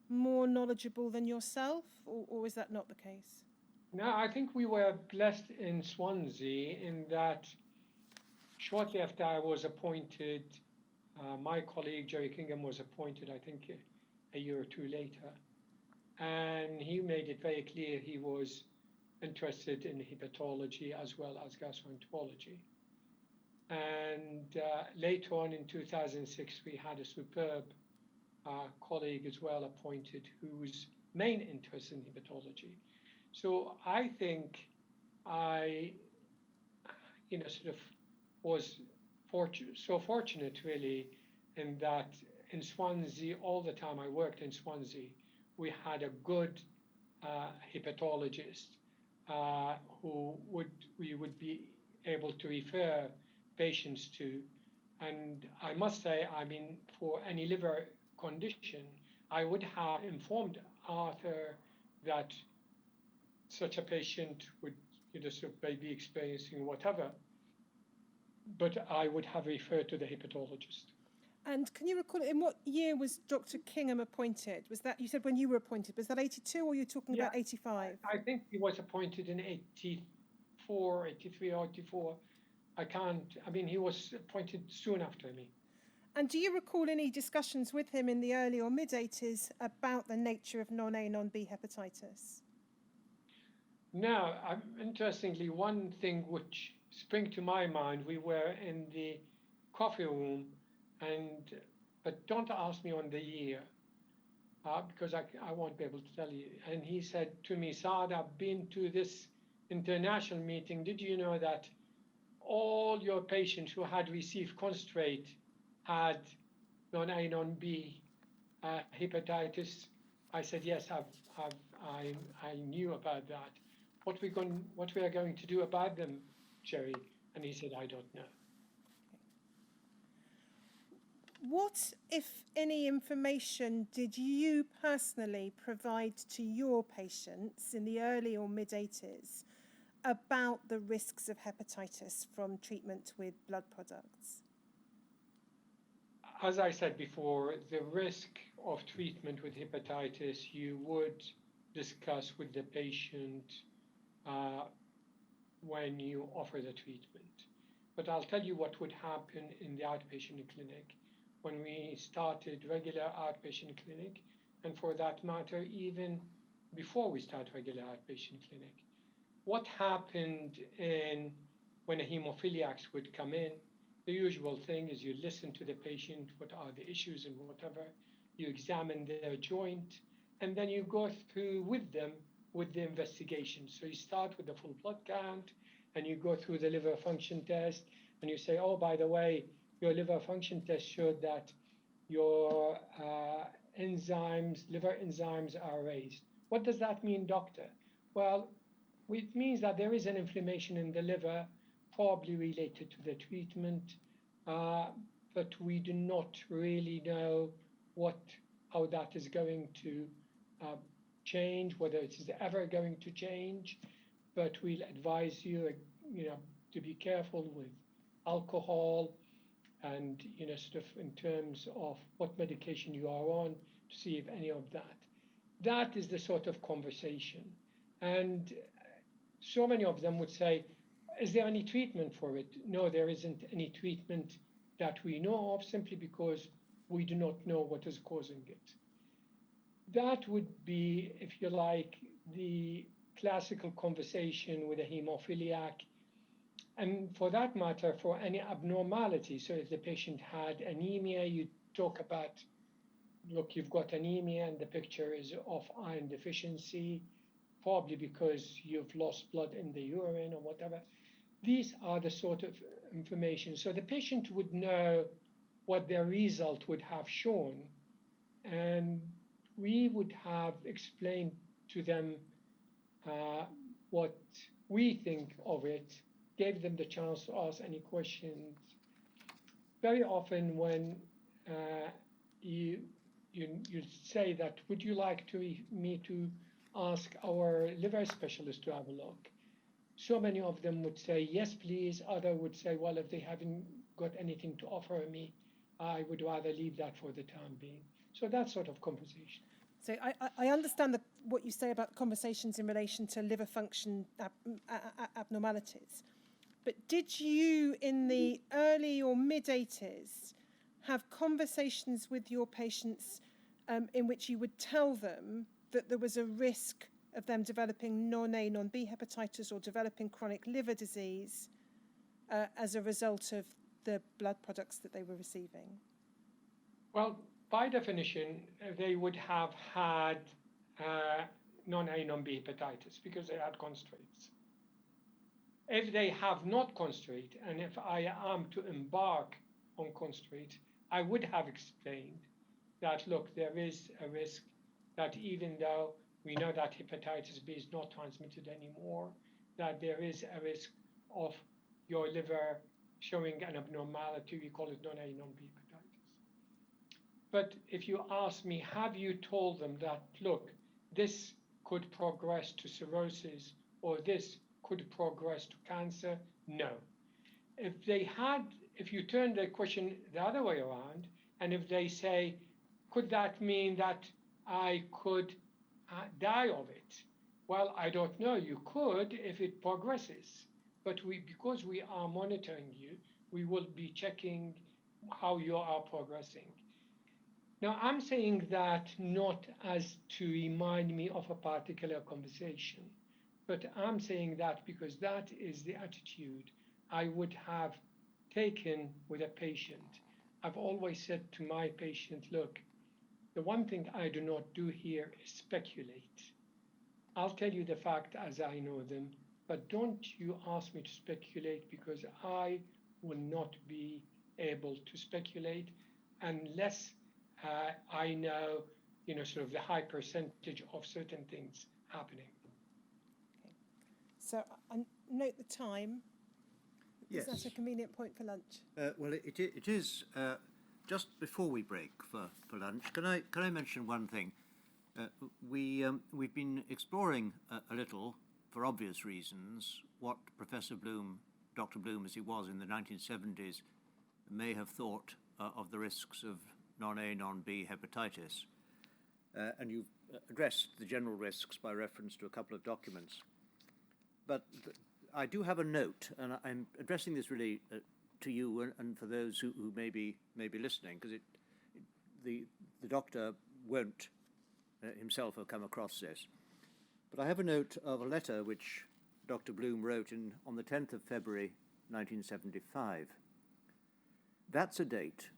more knowledgeable than yourself, or is that not the case? No, I think we were blessed in Swansea in that shortly after I was appointed, my colleague Jerry Kingham was appointed, I think, a year or two later. And he made it very clear he was interested in hepatology as well as gastroenterology. And later on in 2006, we had a superb colleague as well appointed whose main interest in hepatology. So I think I, was fortunate really in that in Swansea, all the time I worked in Swansea, we had a good hepatologist who we would be able to refer patients to. And I must say, I mean, for any liver condition, I would have informed Arthur that such a patient would be experiencing whatever, but I would have referred to the hepatologist. And can you recall, in what year was Dr. Kingham appointed? Was that, you said when you were appointed, was that 82 or you're talking Yeah, about 85? I think he was appointed in 84, 83 or 84. I mean, he was appointed soon after me. And do you recall any discussions with him in the early or mid-80s about the nature of non-A, non-B hepatitis? Now, interestingly, one thing which sprang to my mind, we were in the coffee room, but don't ask me on the year, because I won't be able to tell you. And he said to me, Saad, I've been to this international meeting. Did you know that all your patients who had received concentrate had non-A, non-B hepatitis? I said, yes, I knew about that. What we are going to do about them, Jerry? And he said, I don't know. What, if any, information did you personally provide to your patients in the early or mid-80s about the risks of hepatitis from treatment with blood products? As I said before, the risk of treatment with hepatitis you would discuss with the patient when you offer the treatment. But I'll tell you what would happen in the outpatient clinic when we started regular outpatient clinic, and for that matter, even before we start regular outpatient clinic. What happened when a hemophiliac would come in? The usual thing is you listen to the patient, what are the issues and whatever, you examine their joint, and then you go through with them with the investigation. So you start with the full blood count, and you go through the liver function test, and you say, oh, by the way, your liver function test showed that your liver enzymes are raised. What does that mean, doctor? Well, it means that there is an inflammation in the liver, probably related to the treatment, but we do not really know how that is going to change, whether it is ever going to change. But we'll advise you, to be careful with alcohol, and sort of in terms of what medication you are on, to see if any of that. That is the sort of conversation. And so many of them would say, is there any treatment for it? No, there isn't any treatment that we know of, simply because we do not know what is causing it. That would be, if you like, the classical conversation with a hemophiliac. And for that matter, for any abnormality, so if the patient had anemia, you talk about, look, you've got anemia and the picture is of iron deficiency, probably because you've lost blood in the urine or whatever. These are the sort of information. So the patient would know what their result would have shown, and we would have explained to them what we think of it, gave them the chance to ask any questions. Very often when you say that, would you like me to ask our liver specialist to have a look? So many of them would say, yes, please. Others would say, well, if they haven't got anything to offer me, I would rather leave that for the time being. So that sort of conversation. So I understand what you say about conversations in relation to liver function abnormalities. But did you, in the early or mid-80s, have conversations with your patients in which you would tell them that there was a risk of them developing non-A, non-B hepatitis or developing chronic liver disease as a result of the blood products that they were receiving? Well, by definition, they would have had non-A, non-B hepatitis because they had concentrates. If they have not concentrate, and if I am to embark on concentrate, I would have explained that, look, there is a risk that even though we know that hepatitis B is not transmitted anymore, that there is a risk of your liver showing an abnormality. We call it non-A, non-B hepatitis. But if you ask me, have you told them that, look, this could progress to cirrhosis or this could progress to cancer? No. If you turn the question the other way around And if they say, could that mean that I could die of it? Well, I don't know. You could if it progresses. But because we are monitoring you, we will be checking how you are progressing. Now, I'm saying that not as to remind me of a particular conversation, but I'm saying that because that is the attitude I would have taken with a patient. I've always said to my patient, look, the one thing I do not do here is speculate. I'll tell you the fact as I know them, but don't you ask me to speculate, because I will not be able to speculate unless I know, sort of the high percentage of certain things happening. Okay. So I note the time. Yes. Is that a convenient point for lunch? Well, it is just before we break for lunch. Can I mention one thing? We've been exploring a little, for obvious reasons, what Professor Bloom, Dr. Bloom as he was in the 1970s, may have thought of the risks of non-A, non-B hepatitis. And you've addressed the general risks by reference to a couple of documents. But I do have a note, and I'm addressing this really to you and for those who may be listening, because the doctor won't himself have come across this. But I have a note of a letter which Dr. Bloom wrote on the 10th of February 1975. That's a date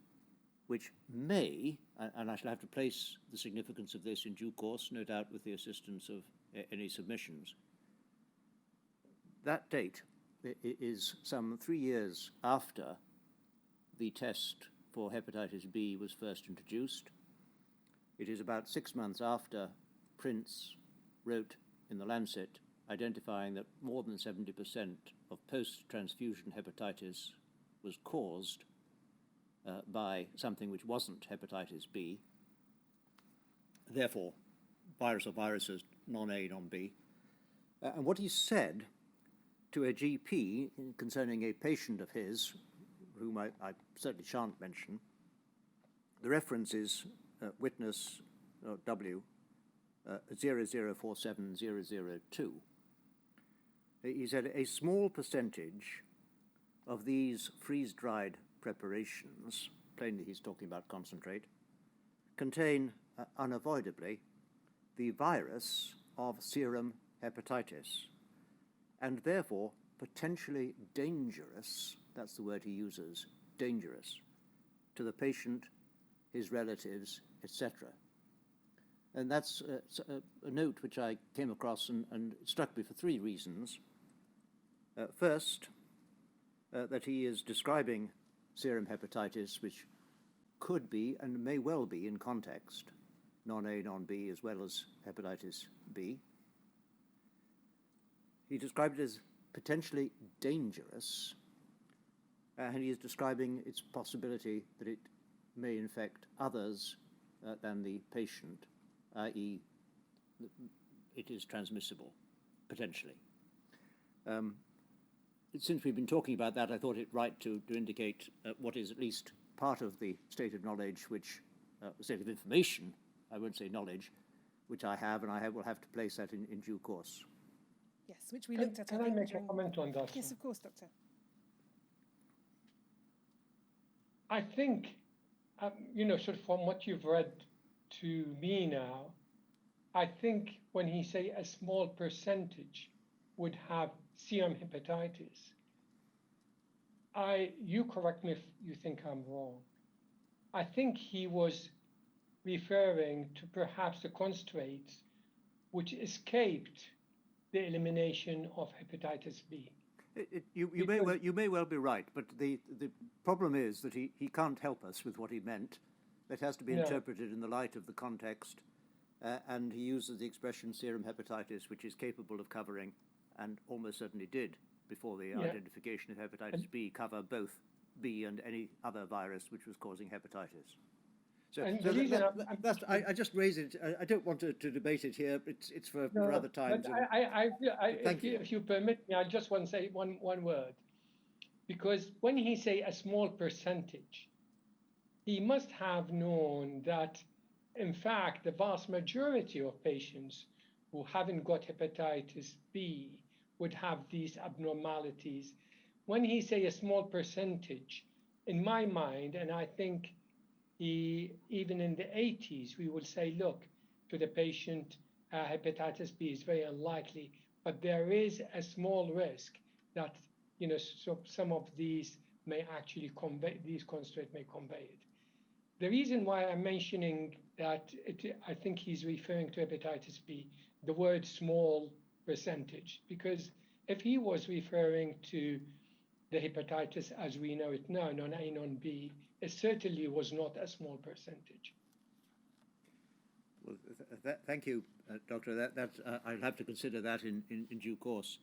which may, and I shall have to place the significance of this in due course, no doubt with the assistance of any submissions. That date is some 3 years after the test for hepatitis B was first introduced. It is about 6 months after Prince wrote in the Lancet identifying that more than 70% of post-transfusion hepatitis was caused by something which wasn't hepatitis B. Therefore, virus or viruses, non-A, non-B. And what he said to a GP concerning a patient of his, whom I certainly shan't mention, the reference is witness W 0047002. He said a small percentage of these freeze-dried preparations, plainly he's talking about concentrate, contain unavoidably the virus of serum hepatitis, and therefore potentially dangerous, that's the word he uses, dangerous, to the patient, his relatives, etc. And that's a note which I came across and struck me for 3 reasons. First, that he is describing serum hepatitis, which could be and may well be in context, non-A, non-B, as well as hepatitis B. He described it as potentially dangerous, and he is describing its possibility that it may infect others than the patient, i.e. it is transmissible, potentially. Since we've been talking about that, I thought it right to indicate what is at least part of the state of knowledge, which, state of information, I won't say knowledge, which I have, and I will have to place that in due course. Yes, which we looked at. Can I make a comment on that? Yes, of course, Doctor. I think, sort of from what you've read to me now, I think when he say a small percentage would have serum hepatitis, you correct me if you think I'm wrong. I think he was referring to perhaps the concentrates which escaped the elimination of hepatitis B. You may well be right, but the problem is that he can't help us with what he meant. That has to be interpreted in the light of the context, and he uses the expression serum hepatitis, which is capable of covering, and almost certainly did, before the identification of hepatitis B, cover both B and any other virus which was causing hepatitis. So I just raise it. I don't want to debate it here. It's for other times. If you permit me, I just want to say one word, because when he say a small percentage, he must have known that, in fact, the vast majority of patients who haven't got hepatitis B would have these abnormalities. When he say a small percentage, in my mind, and I think even in the 80s, we will say, look, to the patient, hepatitis B is very unlikely, but there is a small risk that, so some of these may actually convey, these constructs may convey it. The reason why I'm mentioning that, I think he's referring to hepatitis B, the word small percentage, because if he was referring to the hepatitis as we know it now, non-A, non-B, it certainly was not a small percentage. Well, thank you, Doctor. I'll have to consider that in due course.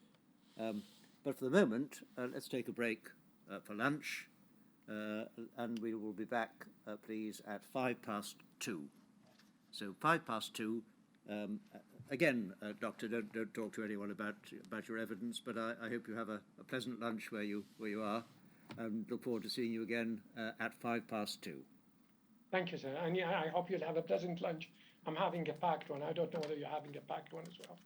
But for the moment, let's take a break for lunch, and we will be back, please, at 2:05. So 2:05. Again, Doctor, don't talk to anyone about your evidence, but I hope you have a pleasant lunch where you are, and look forward to seeing you again at 2:05. Thank you, sir. And yeah, I hope you'll have a pleasant lunch. I'm having a packed one. I don't know whether you're having a packed one as well.